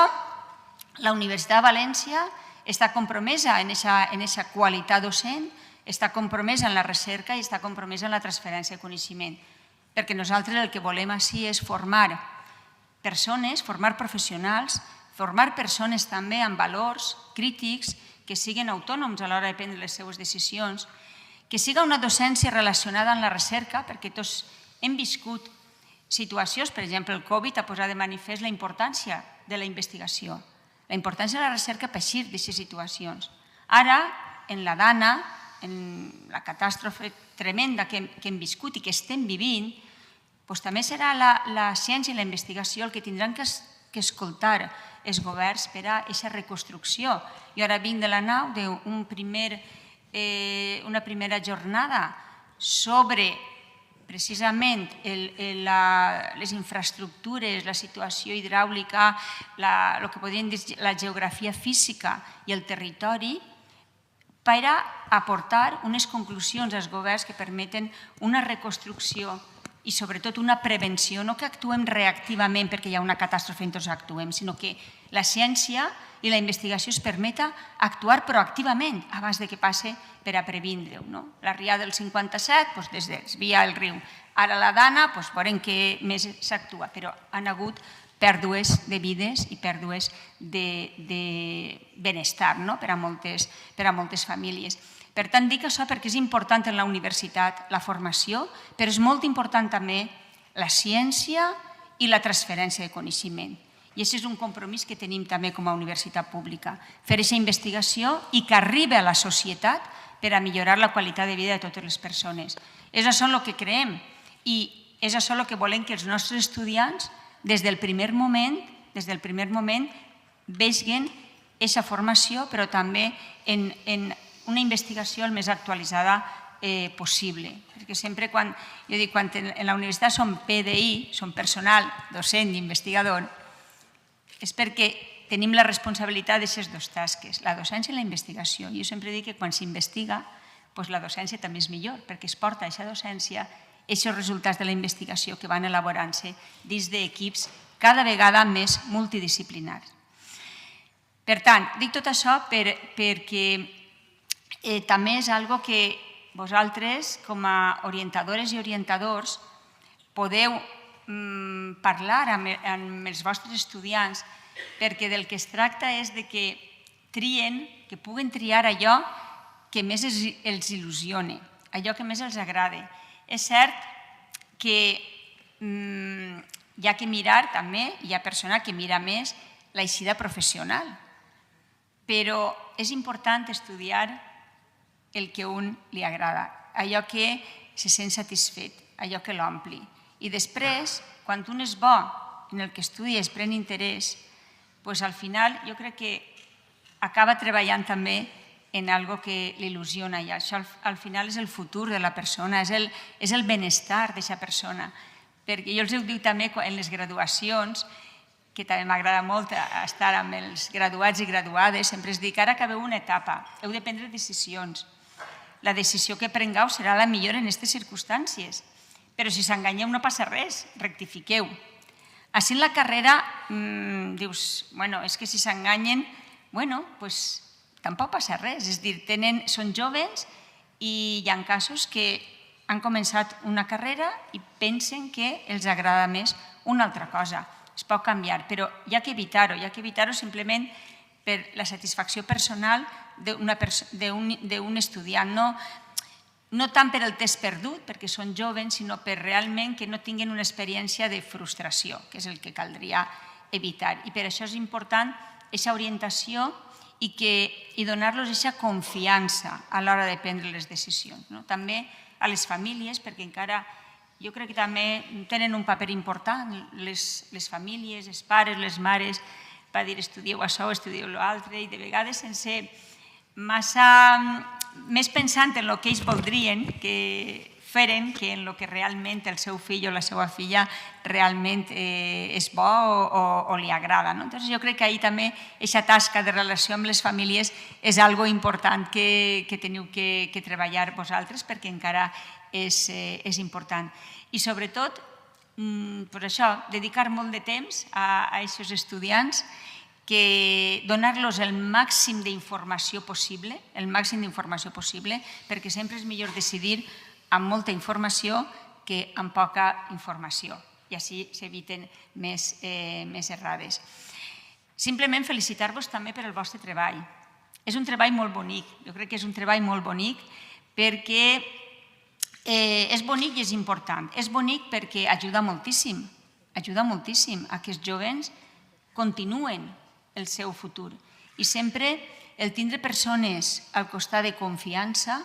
la Universitat de València està compromesa en aquesta qualitat docent, està compromesa en la recerca i està compromesa en la transferència de coneixement, perquè nosaltres el que volem així és formar persones, formar professionals, formar persones també amb valors crítics que siguin autònoms a l'hora de prendre les seues decisions, que siga una docència relacionada amb la recerca, perquè tots hem viscut situacions, per exemple, el Covid ha posat de manifest la importància de la investigació, la importància de la recerca per eixir d'aquestes situacions. Ara, en la Dana, en la catàstrofe tremenda que hem viscut i que estem vivint, també serà la ciència i la investigació el que tindran que escoltar els governs per a aquesta reconstrucció. Jo ara vinc de la nau d'una primera jornada sobre precisament les infraestructures, la situació hidràulica, el que podríem dir la geografia física i el territori, per a aportar unes conclusions als governs que permeten una reconstrucció i sobretot una prevenció, no que actuem reactivament perquè hi ha una catàstrofe i tots actuem, sinó que la ciència i la investigació es permeta actuar proactivament abans de que passe per a previndre-ho. La Rià del 57 desvia el riu. Ara la Dana veurem què més s'actua, però han hagut pèrdues de vides i pèrdues de benestar per a moltes famílies. Per tant, dic això perquè és important en la universitat la formació, però és molt important també la ciència i la transferència de coneixement. I aquest és un compromís que tenim també com a universitat pública, fer aquesta investigació i que arribi a la societat per a millorar la qualitat de vida de totes les persones. És això el que creem i és això el que volem que els nostres estudiants des del primer moment vegin aquesta formació, però també en una investigació el més actualitzada possible. Perquè sempre quan en la universitat som PDI, som personal docent i investigador, és perquè tenim la responsabilitat d'aquestes dues tasques, la docència i la investigació. Jo sempre dic que quan s'investiga, la docència també és millor, perquè es porta a aquesta docència aquests resultats de la investigació que van elaborant-se dins d'equips cada vegada més multidisciplinars. Per tant, dic tot això perquè també és una cosa que vosaltres, com a orientadores i orientadors, podeu parlar amb els vostres estudiants, perquè del que es tracta és que trien, que puguen triar allò que més els il·lusiona, allò que més els agrada. És cert que hi ha que mirar també, hi ha persona que mira més l'eixida professional, però és important estudiar el que a un li agrada, allò que se sent satisfet, allò que l'ompli. I després, quan un és bo en el que estudia i es pren interès, al final jo crec que acaba treballant també en algo que l'il·lusiona i això al final és el futur de la persona, és el benestar d'aquesta persona. Perquè jo els ho dic també en les graduacions, que també m'agrada molt estar amb els graduats i graduades, sempre es dic, ara acabeu una etapa, heu de prendre decisions. La decisió que prengueu serà la millor en aquestes circumstàncies, però si s'enganyeu no passa res, rectifiqueu. Així en la carrera dius, és que si s'enganyen, doncs tampoc passa res, és a dir, són joves i hi ha casos que han començat una carrera i pensen que els agrada més una altra cosa. Es pot canviar, però hi ha que evitar-ho simplement per la satisfacció personal d'un estudiant, no tant per el temps perdut, perquè són joves, sinó per realment que no tinguin una experiència de frustració, que és el que caldria evitar. I per això és important aquesta orientació i donar-los aquesta confiança a l'hora de prendre les decisions. També a les famílies, perquè encara jo crec que també tenen un paper important, les famílies, els pares, les mares, per dir estudieu això, estudieu l'altre, i de vegades sense massa més pensant en el que ells voldrien que feren que en el que realment el seu fill o la seva filla realment és bo o li agrada. Llavors jo crec que ahir també aquesta tasca de relació amb les famílies és algo important que teniu que treballar vosaltres perquè encara és important. I sobretot, per això, dedicar molt de temps a aquests estudiants, donar-los el màxim d'informació possible, perquè sempre és millor decidir amb molta informació que amb poca informació, i així s'eviten més errades. Simplement felicitar-vos també per el vostre treball. És un treball molt bonic, jo crec que és un treball molt bonic perquè és bonic i és important. És bonic perquè ajuda moltíssim a que els joves continuen el seu futur. I sempre el tindre persones al costat de confiança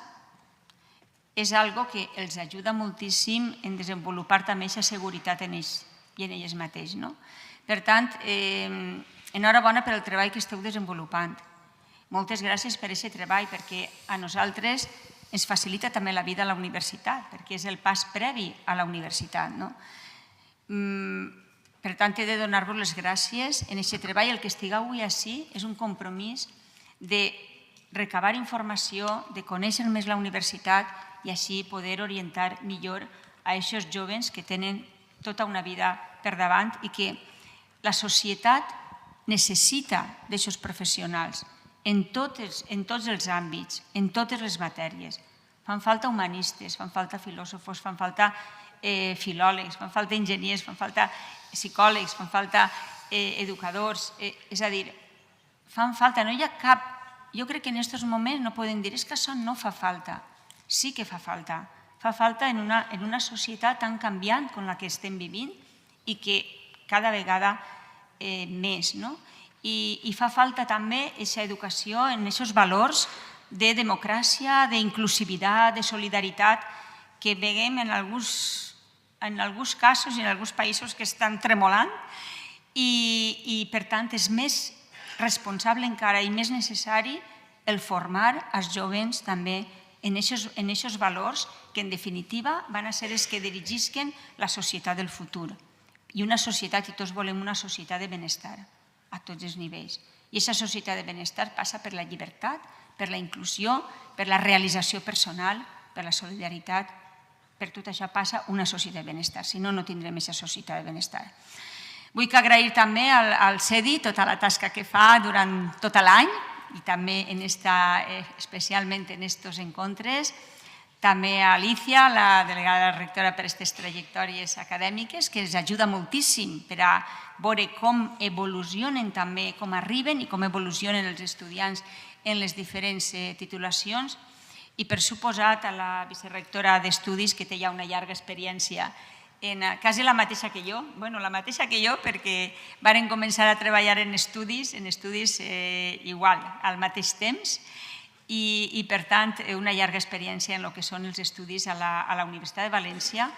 és algo que els ajuda moltíssim en desenvolupar també aquesta seguretat en ells i en elles mateix. Per tant, enhorabona per el treball que esteu desenvolupant. Moltes gràcies per aquest treball, perquè a nosaltres ens facilita també la vida a la universitat, perquè és el pas previ a la universitat. Per tant, he de donar-vos les gràcies en aquest treball. El que estigueu avui així és un compromís de recabar informació, de conèixer més la universitat i així poder orientar millor a aquests joves que tenen tota una vida per davant i que la societat necessita d'aixòs professionals en tots els àmbits, en totes les matèries. Fan falta humanistes, fan falta filòsofos, fan falta filòlegs, fan falta enginyers, fan falta psicòlegs, fan falta educadors. És a dir, fan falta, no hi ha cap... Jo crec que en aquests moments no podem dir és que això no fa falta. Sí que fa falta. Fa falta en una societat tan canviant com la que estem vivint i que cada vegada més, no? I fa falta també aquesta educació en aquests valors de democràcia, d'inclusivitat, de solidaritat, que veiem en alguns casos i en alguns països que estan tremolant i, per tant, és més responsable encara i més necessari el formar els jovens també en aquests valors que, en definitiva, van a ser els que dirigisquen la societat del futur. I una societat, i tots volem una societat de benestar a tots els nivells. I aquesta societat de benestar passa per la llibertat, per la inclusió, per la realització personal, per la solidaritat. Per tot això passa una societat de benestar, si no, no tindrem aquesta societat de benestar. Vull agrair també al CEDI tota la tasca que fa durant tot l'any i també especialment en aquests encontres. També a Alicia, la delegada rectora per aquestes trajectòries acadèmiques, que ens ajuda moltíssim per a veure com evolucionen també, com arriben i com evolucionen els estudiants en les diferents titulacions. I, per suposat, a la vicerectora d'Estudis, que té ja una llarga experiència, quasi la mateixa que jo, la mateixa que jo, perquè varen començar a treballar en estudis igual, al mateix temps, i, per tant, una llarga experiència en el que són els estudis a la Universitat de València,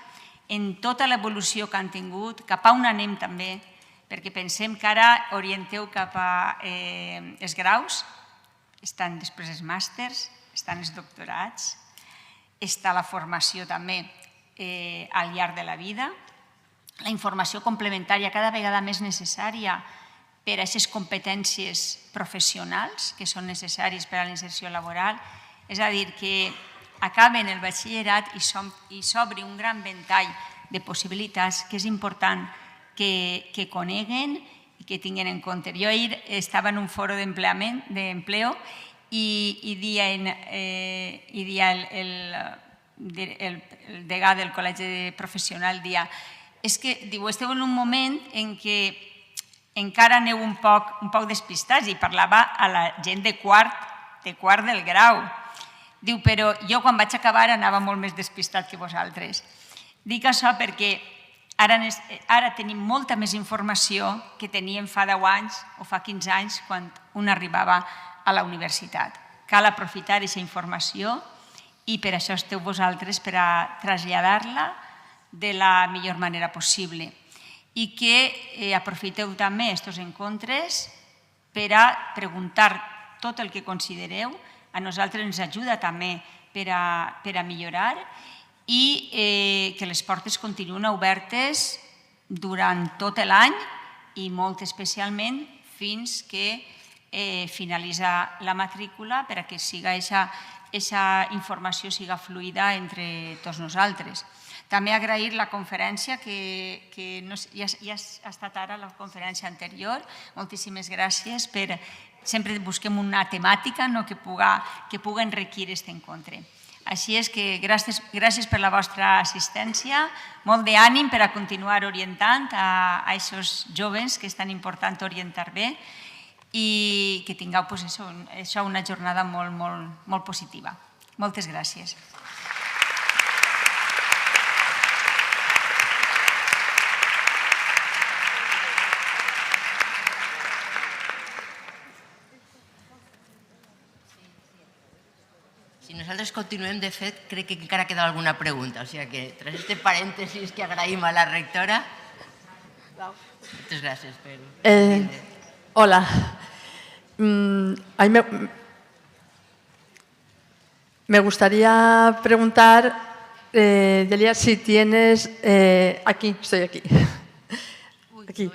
en tota l'evolució que han tingut, cap a on anem també, perquè pensem que ara orienteu cap a els graus, estan després els màsters, estan els doctorats, està la formació també al llarg de la vida, la informació complementària cada vegada més necessària per a aquestes competències professionals que són necessàries per a la inserció laboral, és a dir, que acaben el batxillerat i s'obri un gran ventall de possibilitats que és important que coneguen i que tinguin en compte. Jo ahir estava en un foro d'empleo i deia el degà del col·legi professional, és que esteu en un moment en què encara aneu un poc despistats, i parlava a la gent de quart del grau. Diu, però jo quan vaig acabar anava molt més despistat que vosaltres. Dic això perquè ara tenim molta més informació que teníem fa 10 anys o fa 15 anys quan un arribava a la universitat. Cal aprofitar aquesta informació i per això esteu vosaltres per a traslladar-la de la millor manera possible. I que aprofiteu també aquests encontres per a preguntar tot el que considereu. A nosaltres ens ajuda també per a millorar i que les portes continuen obertes durant tot l'any i molt especialment fins que finalitza la matrícula per a que aquesta informació siga fluida entre tots nosaltres. També agrair la conferència, que ja ha estat ara la conferència anterior. Moltíssimes gràcies. Sempre busquem una temàtica que pugui enriquir aquest encontre. Així és que gràcies per la vostra assistència, molt d'ànim per a continuar orientant a aquests joves que és tan important orientar bé i que tingueu una jornada molt positiva. Moltes gràcies. Si nosaltres continuem, de fet, crec que encara queda alguna pregunta. O sigui que, tras este parèntesis que agraïm a la rectora... Moltes gràcies per... Hola. Me gustaría preguntar, Delia, si tienes... Aquí, estoy aquí. Aquí.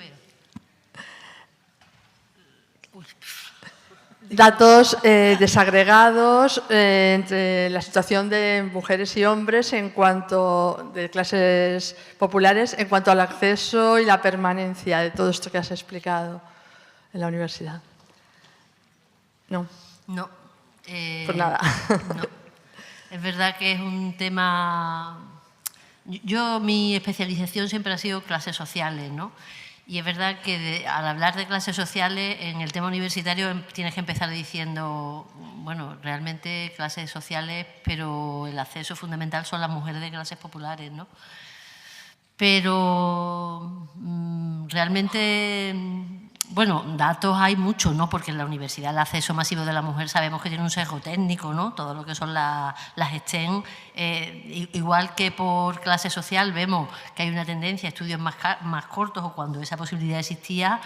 Datos desagregados entre la situación de mujeres y hombres en cuanto de clases populares en cuanto al acceso y la permanencia de todo esto que has explicado. en la universidad. No. No. Pues nada. No. Es verdad que es un tema... mi especialización siempre ha sido clases sociales, ¿no? Y es verdad que al hablar de clases sociales, en el tema universitario tienes que empezar diciendo, bueno, realmente clases sociales, pero el acceso fundamental son las mujeres de clases populares, ¿no? Pero realmente, bueno, datos hay muchos, ¿no? Porque en la universidad el acceso masivo de la mujer sabemos que tiene un sesgo técnico, ¿no? Todo lo que son las STEM, igual que por clase social vemos que hay una tendencia a estudios más cortos o cuando esa posibilidad existía,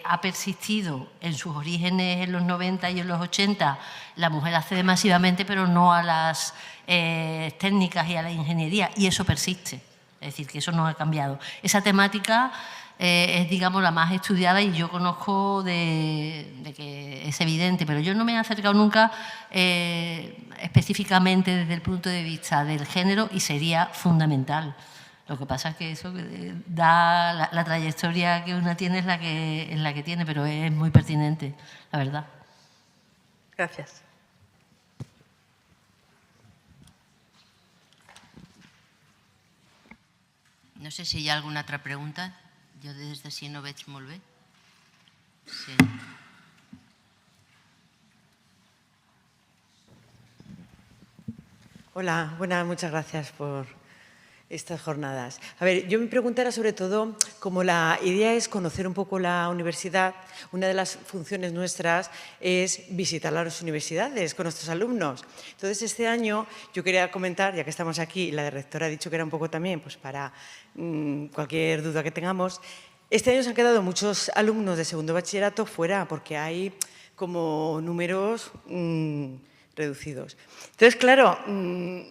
ha persistido en sus orígenes en los 90 y en los 80, la mujer accede masivamente, pero no a las técnicas y a la ingeniería, y eso persiste. Es decir, que eso no ha cambiado. Esa temática es, digamos, la más estudiada y yo conozco de que es evidente, pero yo no me he acercado nunca específicamente desde el punto de vista del género y sería fundamental. Lo que pasa es que eso da la trayectoria que una tiene es la que tiene, pero es muy pertinente, la verdad. Gracias. No sé si hi ha alguna altra pregunta. Jo des d'ací no veig molt bé. Sí. Hola, muchas gracias por estas jornadas. A ver, yo mi pregunta era sobre todo, como la idea es conocer un poco la universidad, una de las funciones nuestras es visitar las universidades con nuestros alumnos. Entonces, este año yo quería comentar, ya que estamos aquí, la rectora ha dicho que era un poco también pues para cualquier duda que tengamos, este año se han quedado muchos alumnos de segundo bachillerato fuera porque hay como números reducidos. Entonces, claro,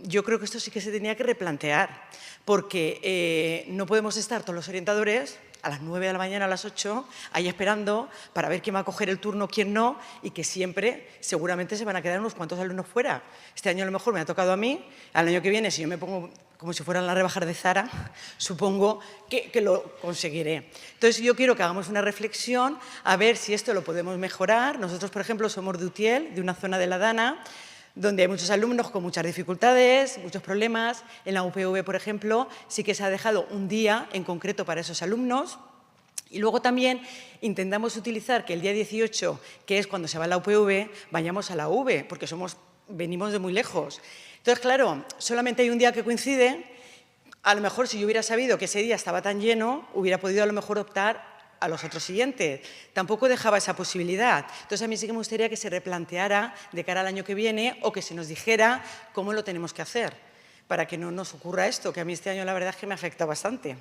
yo creo que esto sí que se tenía que replantear, porque no podemos estar todos los orientadores a las 9 de la mañana, a las 8, ahí esperando para ver quién va a coger el turno, quién no, y que siempre, seguramente, se van a quedar unos cuantos alumnos fuera. Este año a lo mejor me ha tocado a mí, al año que viene, si yo me pongo como si fueran las rebajas de Zara, supongo que lo conseguiré. Entonces, yo quiero que hagamos una reflexión a ver si esto lo podemos mejorar. Nosotros, por ejemplo, somos de Utiel, de una zona de la Dana, donde hay muchos alumnos con muchas dificultades, muchos problemas. En la UPV, por ejemplo, sí que se ha dejado un día en concreto para esos alumnos. Y luego también intentamos utilizar que el día 18, que es cuando se va a la UPV, vayamos a la UV, porque venimos de muy lejos. Entonces, claro, solamente hay un día que coincide. A lo mejor, si yo hubiera sabido que ese día estaba tan lleno, hubiera podido a lo mejor optar a los otros siguientes. Tampoco dejaba esa posibilidad. Entonces, a mí sí que me gustaría que se replanteara de cara al año que viene o que se nos dijera cómo lo tenemos que hacer para que no nos ocurra esto, que a mí este año la verdad es que me afecta bastante.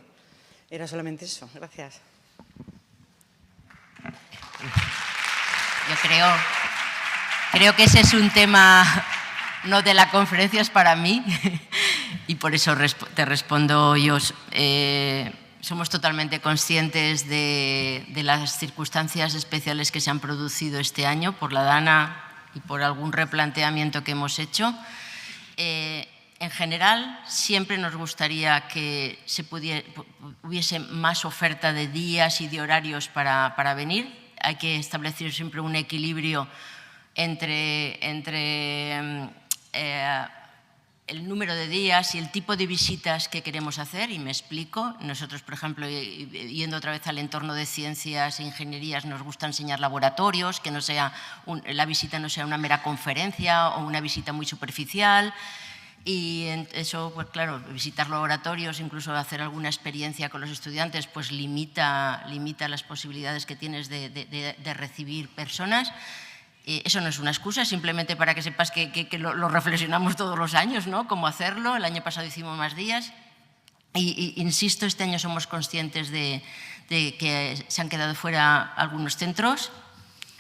Era solamente eso. Gracias. Yo creo que ese es un tema no de la conferencia, es para mí y por eso te respondo yo. Somos totalmente conscientes de las circunstancias especiales que se han producido este año por la Dana y por algún replanteamiento que hemos hecho. En general, siempre nos gustaría que hubiese más oferta de días y de horarios para venir. Hay que establecer siempre un equilibrio entre el número de días y el tipo de visitas que queremos hacer, y me explico. Nosotros, por ejemplo, yendo otra vez al entorno de ciencias e ingenierías, nos gusta enseñar laboratorios, que la visita no sea una mera conferencia o una visita muy superficial. Y eso, pues claro, visitar laboratorios, incluso hacer alguna experiencia con los estudiantes, pues limita las posibilidades que tienes de recibir personas. Eso no es una excusa, simplemente para que sepas que lo reflexionamos todos los años, ¿no? Cómo hacerlo. El año pasado hicimos más días. Y insisto, este año somos conscientes de que se han quedado fuera algunos centros.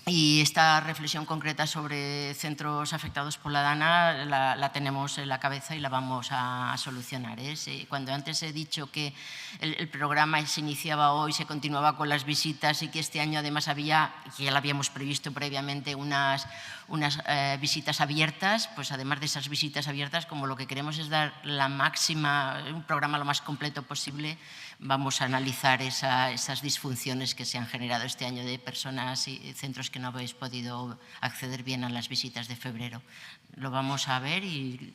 Y esta reflexión concreta sobre centros afectados por la Dana la tenemos en la cabeza y la vamos a solucionar. Cuando antes he dicho que el programa se iniciaba hoy, se continuaba con las visitas y que este año además había, que ya lo habíamos previsto previamente, unas visitas abiertas, pues además de esas visitas abiertas, como lo que queremos es dar un programa lo más completo posible, vamos a analizar esas disfunciones que se han generado este año de personas y centros que no habéis podido acceder bien a las visitas de febrero. Lo vamos a ver y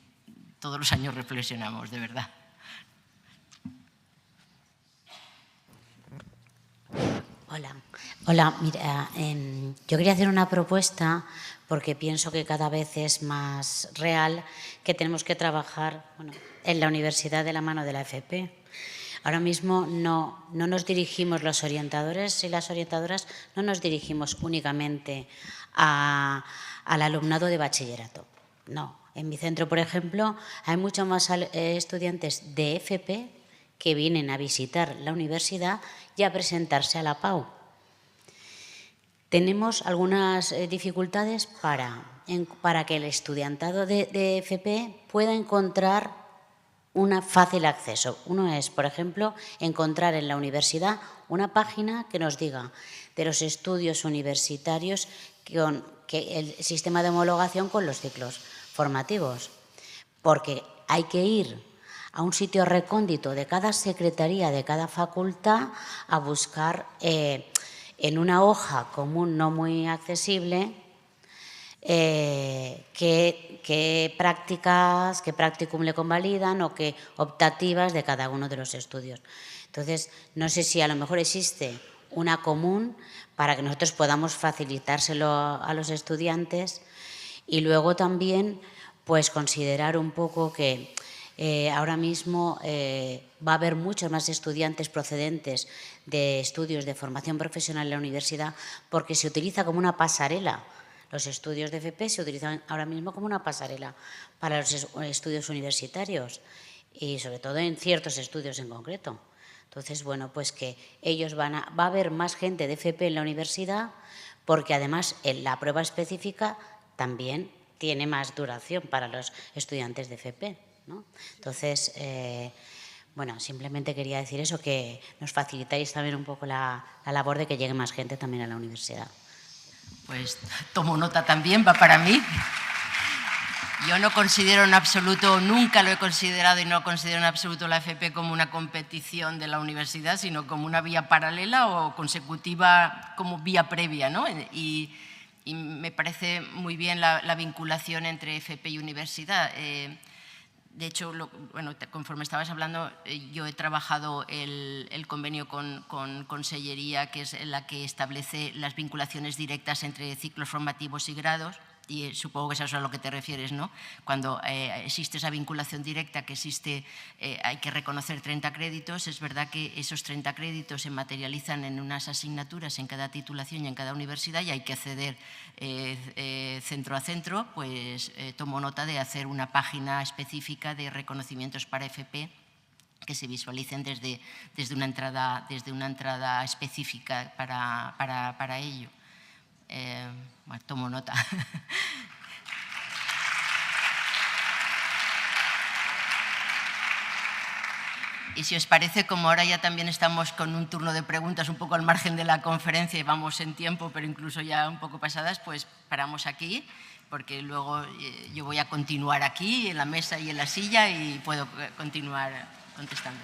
todos los años reflexionamos, de verdad. Hola, mira, yo quería hacer una propuesta porque pienso que cada vez es más real que tenemos que trabajar en la universidad de la mano de la FP. Ahora mismo no nos dirigimos, los orientadores y las orientadoras, no nos dirigimos únicamente al alumnado de bachillerato. No, en mi centro, por ejemplo, hay muchos más estudiantes de FP que vienen a visitar la universidad y a presentarse a la PAU. Tenemos algunas dificultades para que el estudiantado de FP pueda encontrar un fácil acceso. Uno es, por ejemplo, encontrar en la universidad una página que nos diga de los estudios universitarios que el sistema de homologación con los ciclos formativos, porque hay que ir a un sitio recóndito de cada secretaría, de cada facultad, a buscar en una hoja común no muy accesible qué prácticas, qué practicum le convalidan o qué optativas de cada uno de los estudios. Entonces, no sé si a lo mejor existe una común para que nosotros podamos facilitárselo a los estudiantes y luego también pues considerar un poco que ahora mismo va a haber muchos más estudiantes procedentes de estudios de formación profesional en la universidad porque se utiliza como una pasarela. Los estudios de FP se utilizan ahora mismo como una pasarela para los estudios universitarios y sobre todo en ciertos estudios en concreto. Entonces, bueno, pues que ellos va a haber más gente de FP en la universidad porque además la prueba específica también tiene más duración para los estudiantes de FP, ¿no? Entonces, bueno, simplemente quería decir eso, que nos facilitáis también un poco la labor de que llegue más gente también a la universidad. Pues tomo nota también, va para mí. Yo no considero en absoluto, nunca lo he considerado y no considero en absoluto la FP como una competición de la universidad, sino como una vía paralela o consecutiva como vía previa, ¿no? Y me parece muy bien la vinculación entre FP y universidad. De hecho, bueno, conforme estabas hablando, yo he trabajado el convenio con Consellería, que es la que establece las vinculaciones directas entre ciclos formativos y grados, y supongo que eso es a lo que te refieres, ¿no? Cuando existe esa vinculación directa, que existe, hay que reconocer 30 créditos, es verdad que esos 30 créditos se materializan en unas asignaturas en cada titulación y en cada universidad y hay que acceder centro a centro, pues tomo nota de hacer una página específica de reconocimientos para FP que se visualicen desde una entrada específica para ello. Bueno, tomo nota. Y si os parece, como ahora ya también estamos con un turno de preguntas un poco al margen de la conferencia y vamos en tiempo, pero incluso ya un poco pasadas, pues paramos aquí, porque luego yo voy a continuar aquí, en la mesa y en la silla, y puedo continuar contestando.